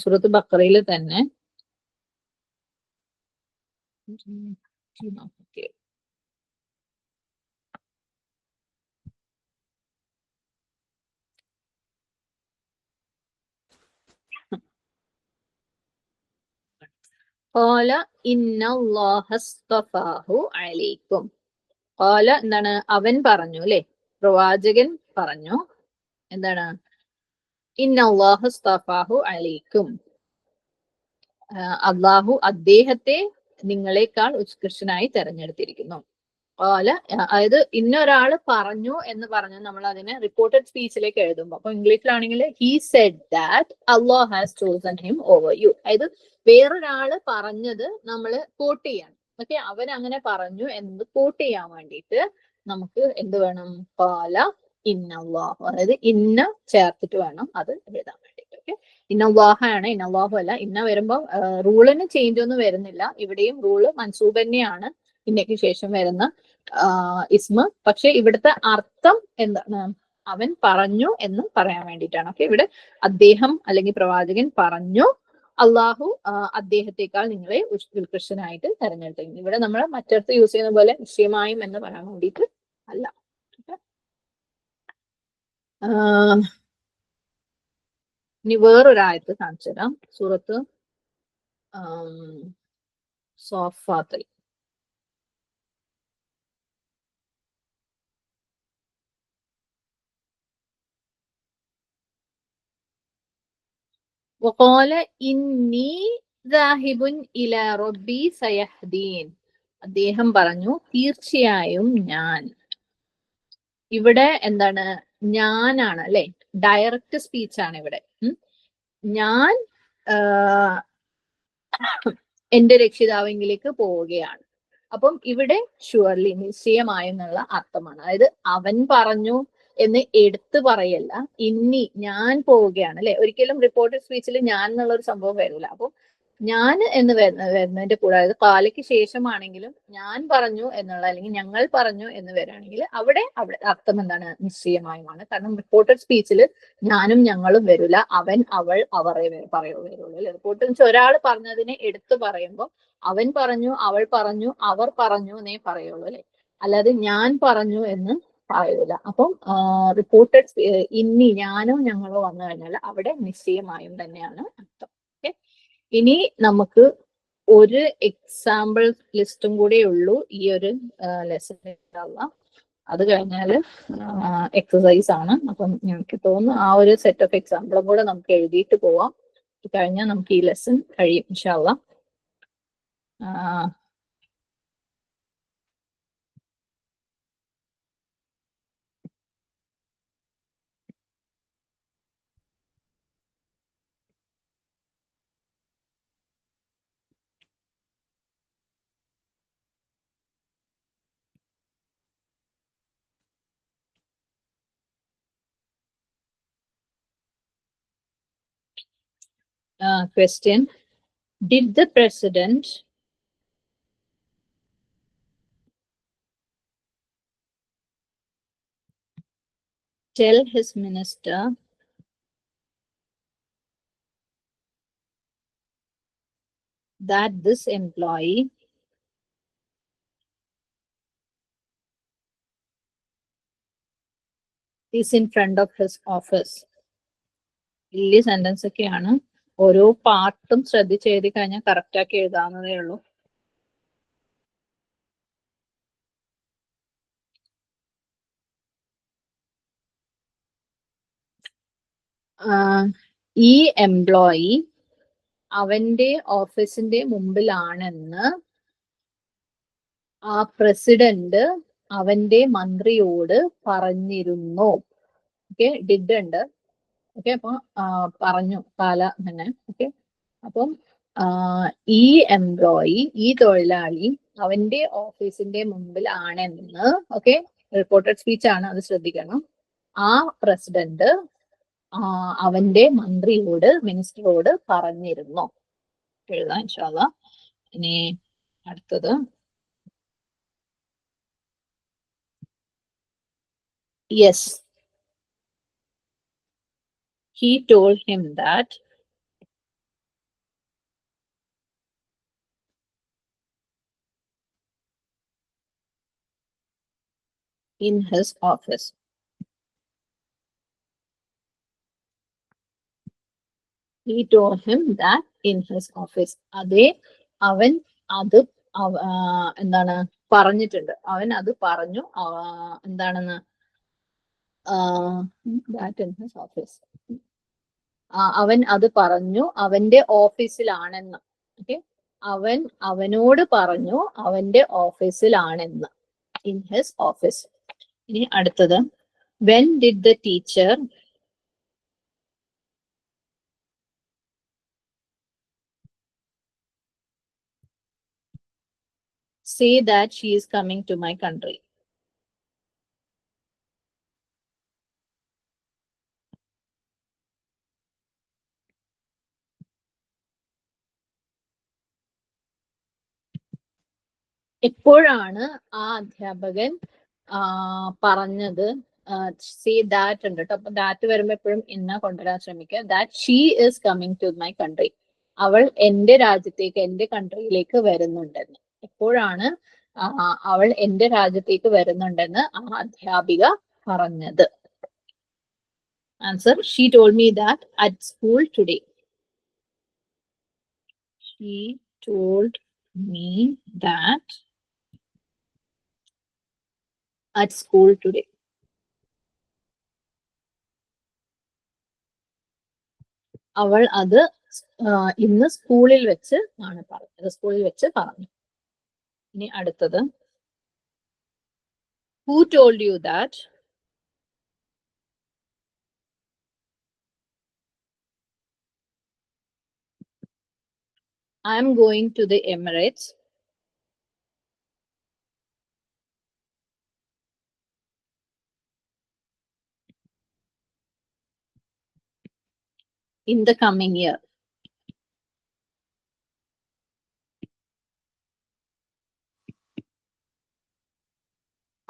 സൂറത്ത് ബഖറയിൽ തന്നെ ഖാല ഇന്നല്ലാഹ അസ്തഫാഹു അലൈക്കും. ഖാല എന്താണ്, അവൻ പറഞ്ഞു അല്ലെ, പ്രവാചകൻ പറഞ്ഞു. എന്താണ്, ഇന്നല്ലാഹ അസ്തഫാഹു അലൈക്കും, അള്ളാഹു അദ്ദേഹത്തെ നിങ്ങളെക്കാൾ ഉത്കൃഷ്ടനായി തെരഞ്ഞെടുത്തിരിക്കുന്നു. അതായത് ഇന്നൊരാള് പറഞ്ഞു എന്ന് പറഞ്ഞു നമ്മൾ അതിനെ റിപ്പോർട്ടഡ് സ്പീച്ചിലേക്ക് എഴുതുമ്പോൾ, അപ്പൊ ഇംഗ്ലീഷിലാണെങ്കിൽ he said that Allah has chosen him over you. അതായത് വേറൊരാള് പറഞ്ഞത് നമ്മൾ കോട്ട് ചെയ്യണം. ഓക്കെ, അവൻ അങ്ങനെ പറഞ്ഞു എന്നത് കോട്ട് ചെയ്യാൻ വേണ്ടിയിട്ട് നമുക്ക് എന്ത് വേണം, ഖാല ഇന്നല്ലാഹു, അതായത് ഇന്ന ചേർത്തിട്ട് വേണം അത് എഴുതാൻ വേണ്ടിയിട്ട്. ഓക്കെ, ഇന്നല്ലാഹ ആണ്, ഇന്നല്ലാഹു അല്ല. ഇന്ന വരുമ്പോൾ റൂളിന് ചേഞ്ച് ഒന്നും വരുന്നില്ല. ഇവിടെയും റൂള് മൻസൂബ് തന്നെയാണ് ഇന്നയ്ക്ക് ശേഷം വരുന്ന ഇസ്മ. പക്ഷെ ഇവിടുത്തെ അർത്ഥം എന്താണ്, അവൻ പറഞ്ഞു എന്ന് പറയാൻ വേണ്ടിയിട്ടാണ്. ഓക്കെ, ഇവിടെ അദ്ദേഹം അല്ലെങ്കിൽ പ്രവാചകൻ പറഞ്ഞു, അള്ളാഹു അദ്ദേഹത്തെക്കാൾ നിങ്ങളെ ഉത്കൃഷ്ടനായിട്ട് തെരഞ്ഞെടുത്തിരിക്കുന്നു. ഇവിടെ നമ്മൾ മറ്റടുത്ത് യൂസ് ചെയ്യുന്ന പോലെ നിശ്ചയമായും എന്ന് പറയാൻ വേണ്ടിയിട്ട് അല്ല. ഇനി വേറൊരായത്ത് കാണിച്ചു തരാം. സൂറത്ത് സോഫാത്തിൽ وقال إني ذاهب إلى ربي سيهدين. അദ്ദേഹം പറഞ്ഞു തീർച്ചയായും ഞാൻ. ഇവിടെ എന്താണ്? ഞാനാണ് അല്ലെ, ഡയറക്റ്റ് സ്പീച്ച് ആണ് ഇവിടെ. ഞാൻ എന്റെ രക്ഷിതാവെങ്കിലേക്ക് പോവുകയാണ്. അപ്പം ഇവിടെ ഷുവർലി, നിശ്ചയമായെന്നുള്ള അർത്ഥമാണ്. അതായത് അവൻ പറഞ്ഞു എന്ന് എടുത്തു പറയല്ല, ഇനി ഞാൻ പോവുകയാണ് അല്ലെ. ഒരിക്കലും റിപ്പോർട്ടഡ് സ്പീച്ചിൽ ഞാൻ എന്നുള്ള ഒരു സംഭവം വരില്ല. അപ്പം ഞാൻ എന്ന് വരുന്നതിന്റെ കൂടെ, അതായത് പാലയ്ക്ക് ശേഷമാണെങ്കിലും ഞാൻ പറഞ്ഞു എന്നുള്ള, അല്ലെങ്കിൽ ഞങ്ങൾ പറഞ്ഞു എന്ന് വരികയാണെങ്കിൽ അവിടെ അർത്ഥം എന്താണ്? നിശ്ചയമായുമാണ്. കാരണം റിപ്പോർട്ടഡ് സ്പീച്ചിൽ ഞാനും ഞങ്ങളും വരില്ല, അവൻ അവൾ അവരെ വരുള്ളൂ അല്ലെ. റിപ്പോർട്ട് വെച്ചാൽ ഒരാൾ പറഞ്ഞതിനെ എടുത്തു പറയുമ്പോൾ അവൻ പറഞ്ഞു, അവൾ പറഞ്ഞു, അവർ പറഞ്ഞു എന്നേ പറയുള്ളൂ അല്ലെ. അല്ലാതെ ഞാൻ പറഞ്ഞു എന്ന് പറയൂല. അപ്പം റിപ്പോർട്ടഡ് ഇനി ഞാനോ ഞങ്ങളോ വന്നു കഴിഞ്ഞാൽ അവിടെ നിശ്ചയമായും തന്നെയാണ് അർത്ഥം. ഓക്കെ, ഇനി നമുക്ക് ഒരു എക്സാമ്പിൾ ലിസ്റ്റും കൂടെ ഉള്ളൂ ഈ ഒരു ലെസൺ. അത് കഴിഞ്ഞാല് എക്സസൈസ് ആണ്. അപ്പം എനിക്ക് തോന്നുന്നു ആ ഒരു സെറ്റ് ഓഫ് എക്സാമ്പിളും കൂടെ നമുക്ക് എഴുതിയിട്ട് പോവാം. കഴിഞ്ഞാൽ നമുക്ക് ഈ ലെസൺ കഴിയും ഇൻഷാ അല്ലാഹ്. Question: Did the president tell his minister that this employee is in front of his office? വലിയ സെന്റൻസ് ഒക്കെയാണ്. ഓരോ പാർട്ടും ശ്രദ്ധിച്ച് എഴുതി കഴിഞ്ഞാൽ കറക്റ്റ് ആക്കി എഴുതാവുന്നതേ ഉള്ളൂ. ഈ എംപ്ലോയി അവന്റെ ഓഫീസിന്റെ മുമ്പിലാണെന്ന് ആ പ്രസിഡന്റ് അവന്റെ മന്ത്രിയോട് പറഞ്ഞിരുന്നു. ഓക്കെ, ഡിഡ് ഉണ്ട്. ഓക്കെ, അപ്പൊ പറഞ്ഞു കാല തന്നെ. ഓക്കെ, അപ്പം ഈ എംപ്ലോയി, ഈ തൊഴിലാളി അവന്റെ ഓഫീസിന്റെ മുമ്പിൽ ആണെന്ന്, ഓക്കെ, റിപ്പോർട്ടഡ് സ്പീച്ച് ആണ്, അത് ശ്രദ്ധിക്കണം. ആ പ്രസിഡന്റ് അവന്റെ മന്ത്രിയോട്, മിനിസ്റ്ററോട് പറഞ്ഞിരുന്നു. എഴുതാം ഇൻഷാ അല്ലാഹ്. ഇനി അടുത്തത്, yes, he told him that in his office. He told him that in his office. അതെ, അവൻ അത് എന്താണ് പറഞ്ഞിട്ടുണ്ട്. അവൻ അത് പറഞ്ഞു. എന്താണെന്ന്? that in his office. അവൻ അത് പറഞ്ഞു അവന്റെ ഓഫീസിലാണെന്ന്. ഓക്കെ, അവൻ അവനോട് പറഞ്ഞു അവന്റെ ഓഫീസിലാണെന്ന്. In his office. ഇനി അടുത്തത്, when did the teacher say that she is coming to my country? എപ്പോഴാണ് ആ അധ്യാപകൻ പറഞ്ഞത്? സേ ദാറ്റ് ഉണ്ട് കേട്ടോ. അപ്പൊ ദാറ്റ് വരുമ്പോ എപ്പോഴും എന്നാ കൊണ്ടുവരാൻ ശ്രമിക്കുക. That she is coming to my country. അവൾ എന്റെ രാജ്യത്തേക്ക്, എന്റെ കൺട്രിയിലേക്ക് വരുന്നുണ്ടെന്ന്. എപ്പോഴാണ് അവൾ എന്റെ രാജ്യത്തേക്ക് വരുന്നുണ്ടെന്ന് ആ അധ്യാപിക പറഞ്ഞത്? Answer: she told me that at school today. She told me that at school today. അവൾ അത് ഇന്ന് സ്കൂളിൽ വെച്ച് ആണ് പറഞ്ഞത്. സ്കൂളിൽ വെച്ച് പറഞ്ഞു. ഇനി അടുത്തത്, who told you that? I am going to the Emirates in the coming year.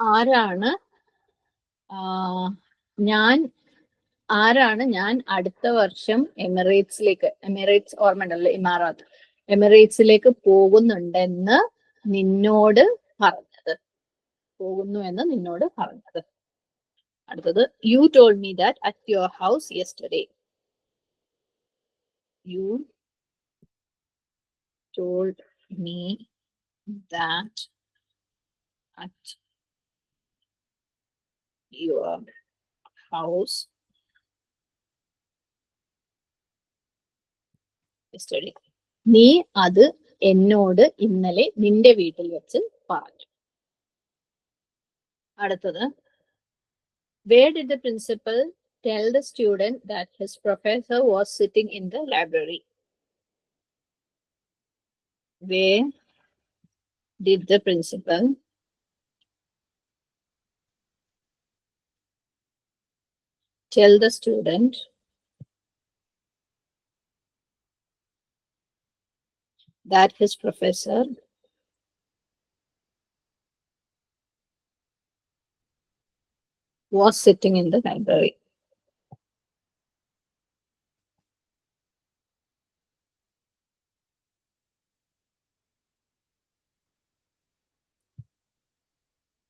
ആരാണ് ഞാൻ അടുത്ത വർഷം എമിറേറ്റ്സ് ഓർമ്മയുണ്ടല്ലോ, എമിറേറ്റ്സിലേക്ക് പോകുന്നുണ്ടെന്ന് നിന്നോട് പറഞ്ഞത്. അടുത്തത്, you told me that at your house yesterday. You told me that at your house yesterday. നീ അത് എന്നോട് ഇന്നലെ നിന്റെ വീട്ടിൽ വെച്ച് പറഞ്ഞു. അടുത്തത്, where did the principal tell the student that his professor was sitting in the library? Where did the principal tell the student that his professor was sitting in the library?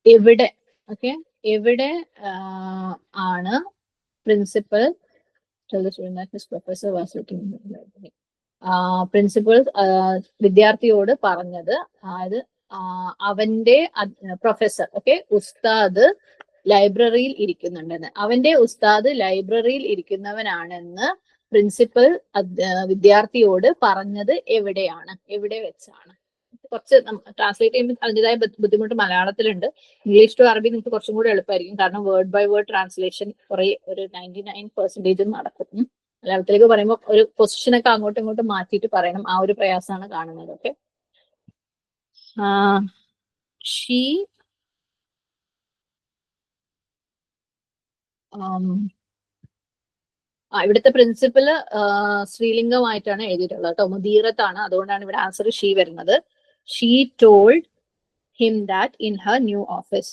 എവിടെ ആണ് principal tell the student that his professor was sitting in the library? Principal വിദ്യാർത്ഥിയോട് പറഞ്ഞത്, അതായത് അവന്റെ പ്രൊഫസർ, ഉസ്താദ് ലൈബ്രറിയിൽ ഇരിക്കുന്നുണ്ടെന്ന്. അവന്റെ ഉസ്താദ് ലൈബ്രറിയിൽ ഇരിക്കുന്നവനാണെന്ന് പ്രിൻസിപ്പൽ വിദ്യാർത്ഥിയോട് പറഞ്ഞത് എവിടെ വെച്ചാണ്? കുറച്ച് ട്രാൻസ്ലേറ്റ് ചെയ്യുമ്പോൾ അതിൻ്റെതായ ബുദ്ധിമുട്ട് മലയാളത്തിലുണ്ട്. ഇംഗ്ലീഷ് ടു അറബി നിങ്ങൾക്ക് കുറച്ചും കൂടി എളുപ്പമായിരിക്കും, കാരണം വേർഡ് ബൈ വേർഡ് ട്രാൻസ്ലേഷൻ ഒരു 99% നടക്കും. മലയാളത്തിലേക്ക് പറയുമ്പോൾ ഒരു പൊസിഷനൊക്കെ അങ്ങോട്ടും ഇങ്ങോട്ടും മാറ്റിയിട്ട് പറയണം. ആ ഒരു പ്രയാസമാണ് കാണുന്നത്. ഇവിടുത്തെ പ്രിൻസിപ്പൽ സ്ത്രീലിംഗമായിട്ടാണ് എഴുതിയിട്ടുള്ളത് കേട്ടോ, മുദീറത്താണ്. അതുകൊണ്ടാണ് ഇവിടെ ആൻസർ ഷീ വരുന്നത്. She told him that in her new office.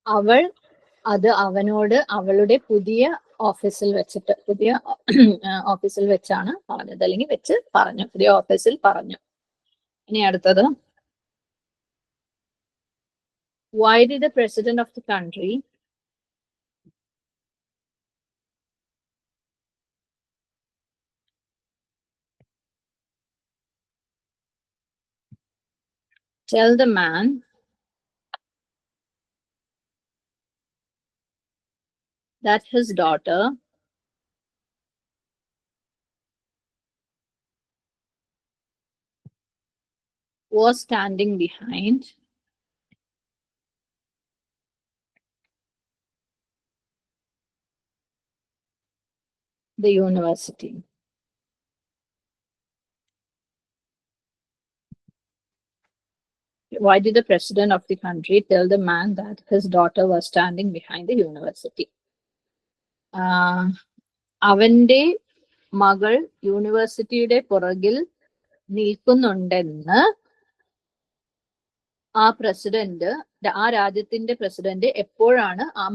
അവൾ അത് അവനോട് അവളുടെ പുതിയ ഓഫീസിൽ വെച്ചാണ് പറഞ്ഞത്, അല്ലെങ്കിൽ വെച്ച് പറഞ്ഞു, പുതിയ ഓഫീസിൽ പറഞ്ഞു. ഇനി അടുത്തത്, why did the president of the country tell the man that his daughter was standing behind the university? Why did the president of the country tell the man that his daughter was standing behind the university? അവന്റെ മകൾ യൂണിവേഴ്സിറ്റിയുടെ പുറകിൽ നിൽക്കുന്നുണ്ടെന്ന് ആ രാജ്യത്തിന്റെ പ്രസിഡന്റ് എപ്പോഴാണ് ആ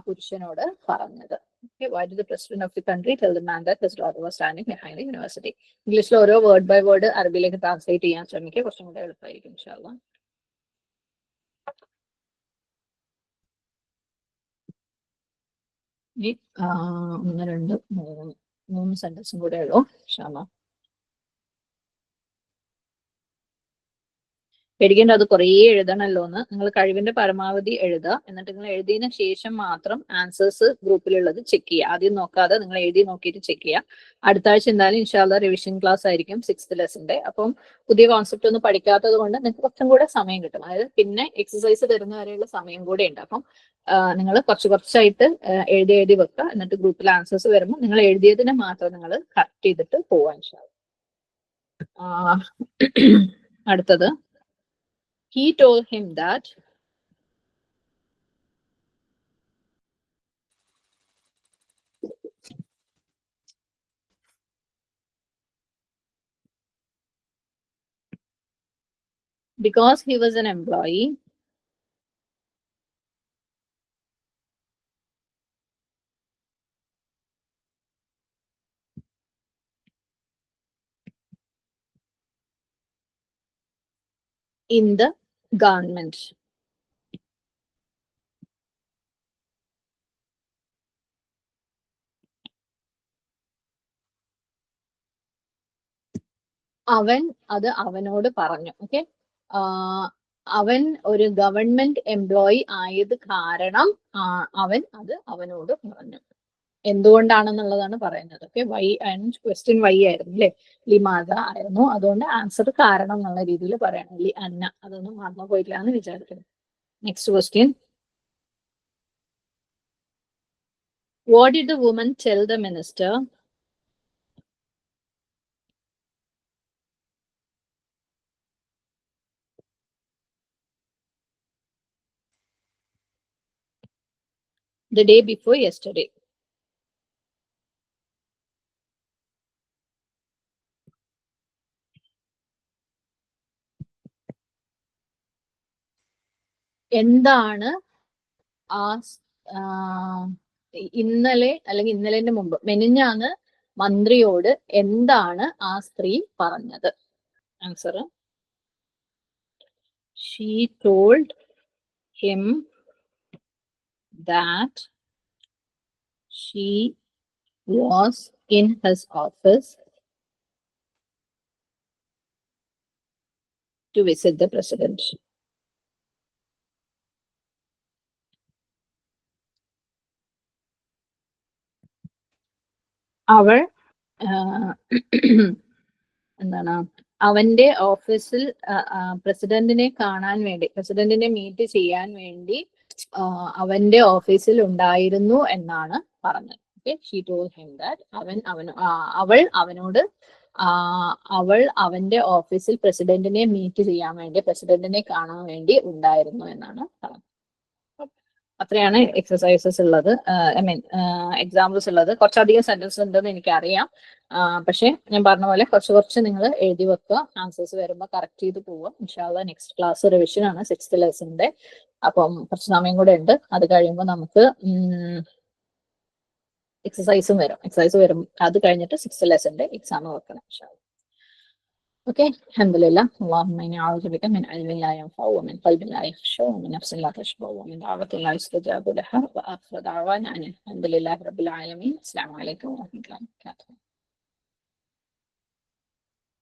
പുരുഷനോട് പറഞ്ഞത്? Why did the president of the country tell the man that his daughter was standing behind the university? ഇംഗ്ലീഷിൽ ഓരോ വേർഡ് ബൈ വേർഡ് അറബിയിലേക്ക് ട്രാൻസ്ലേറ്റ് ചെയ്യാൻ ശ്രമിക്കുക, കുറച്ചും കൂടെ എളുപ്പമായിരിക്കും ഇൻഷാല്ലാ. ഇനി 1 2 3 സെന്റൻസും കൂടെ ഉള്ളൂ ഇൻഷാല്ലാ. പേടിക്കേണ്ട, അത് കുറേ എഴുതണല്ലോ എന്ന്. നിങ്ങൾ കഴിവിന്റെ പരമാവധി എഴുതുക. എന്നിട്ട് നിങ്ങൾ എഴുതിയതിനു ശേഷം മാത്രം ആൻസേഴ്സ് ഗ്രൂപ്പിലുള്ളത് ചെക്ക് ചെയ്യുക. ആദ്യം നോക്കാതെ നിങ്ങൾ എഴുതി നോക്കിയിട്ട് ചെക്ക് ചെയ്യുക. അടുത്ത ആഴ്ച എന്തായാലും ഇൻഷാല്ല റിവിഷൻ ക്ലാസ് ആയിരിക്കും 6th ലെസന്റെ. അപ്പം പുതിയ കോൺസെപ്റ്റ് ഒന്നും പഠിക്കാത്തത് കൊണ്ട് നിങ്ങൾക്ക് കുറച്ചും കൂടെ സമയം കിട്ടും. അതായത് പിന്നെ എക്സസൈസ് തരുന്ന വരെയുള്ള സമയം കൂടെ ഉണ്ട്. അപ്പം നിങ്ങൾ കുറച്ചായിട്ട് എഴുതി വെക്കുക. എന്നിട്ട് ഗ്രൂപ്പിൽ ആൻസേഴ്സ് വരുമ്പോൾ നിങ്ങൾ എഴുതിയതിനെ മാത്രം നിങ്ങൾ കറക്റ്റ് ചെയ്തിട്ട് പോവാൻ ഇൻഷാല്ല. അടുത്തത്, he told him that because he was an employee, in the government, അവൻ അത് അവനോട് പറഞ്ഞു. ഓക്കെ, അവൻ ഒരു ഗവൺമെന്റ് എംപ്ലോയി ആയത് കാരണം അവൻ അത് അവനോട് പറഞ്ഞു. എന്തുകൊണ്ടാണെന്നുള്ളതാണ് പറയുന്നത്. Okay, why and question why ആയിരുന്നു അല്ലെ, ലിമാദ ആയിരുന്നു. അതുകൊണ്ട് ആൻസർ കാരണം എന്നുള്ള രീതിയിൽ പറയണം. ലി അന്ന, അതൊന്നും മറന്നു പോയില്ല എന്ന് വിചാരിക്കുന്നു. Next question, what did the woman tell the minister the day before yesterday? എന്താണ് ഇന്നലെ അല്ലെങ്കിൽ ഇന്നലെ മുമ്പ് മെനിഞ്ഞാന്ന് മന്ത്രിയോട് എന്താണ് ആ സ്ത്രീ പറഞ്ഞത്? Answer, she told him that she was in his office to visit the president. അവൾ എന്താണ് അവന്റെ ഓഫീസിൽ പ്രസിഡന്റിനെ കാണാൻ വേണ്ടി, പ്രസിഡന്റിനെ മീറ്റ് ചെയ്യാൻ വേണ്ടി അവന്റെ ഓഫീസിൽ ഉണ്ടായിരുന്നു എന്നാണ് പറഞ്ഞത്. Okay, she told him that അവൾ അവനോട് അവൾ അവന്റെ ഓഫീസിൽ പ്രസിഡന്റിനെ മീറ്റ് ചെയ്യാൻ വേണ്ടി, പ്രസിഡന്റിനെ കാണാൻ വേണ്ടി ഉണ്ടായിരുന്നു എന്നാണ് പറഞ്ഞത്. അത്രയാണ് എക്സസൈസസ് ഉള്ളത്, ഐ മീൻ എക്സാമ്പിൾസ് ഉള്ളത്. കുറച്ചധികം സെന്റൻസ് ഉണ്ടെന്ന് എനിക്കറിയാം. പക്ഷെ ഞാൻ പറഞ്ഞ പോലെ കുറച്ച് നിങ്ങൾ എഴുതി വെക്കുക. ആൻസേഴ്സ് വരുമ്പോൾ കറക്റ്റ് ചെയ്ത് പോവുക. ഇൻഷാല്ല നെക്സ്റ്റ് ക്ലാസ് റിവിഷൻ ആണ് 6th ലെസന്റെ. അപ്പം കുറച്ച് സമയം കൂടെ ഉണ്ട്. അത് കഴിയുമ്പോൾ നമുക്ക് എക്സസൈസ് വരും. അത് കഴിഞ്ഞിട്ട് 6th ലെസന്റെ എക്സാം വെക്കണം ഇൻഷാല്ല. اوكي، الحمد لله. اللهم اني اعوذ بك من علم لا ينفع ومن قلب لا يخشى ومن نفس لا تشبع ومن دعوة لا يستجاب لها. واخر دعوانا ان الحمد لله رب العالمين. السلام عليكم ورحمة الله وبركاته.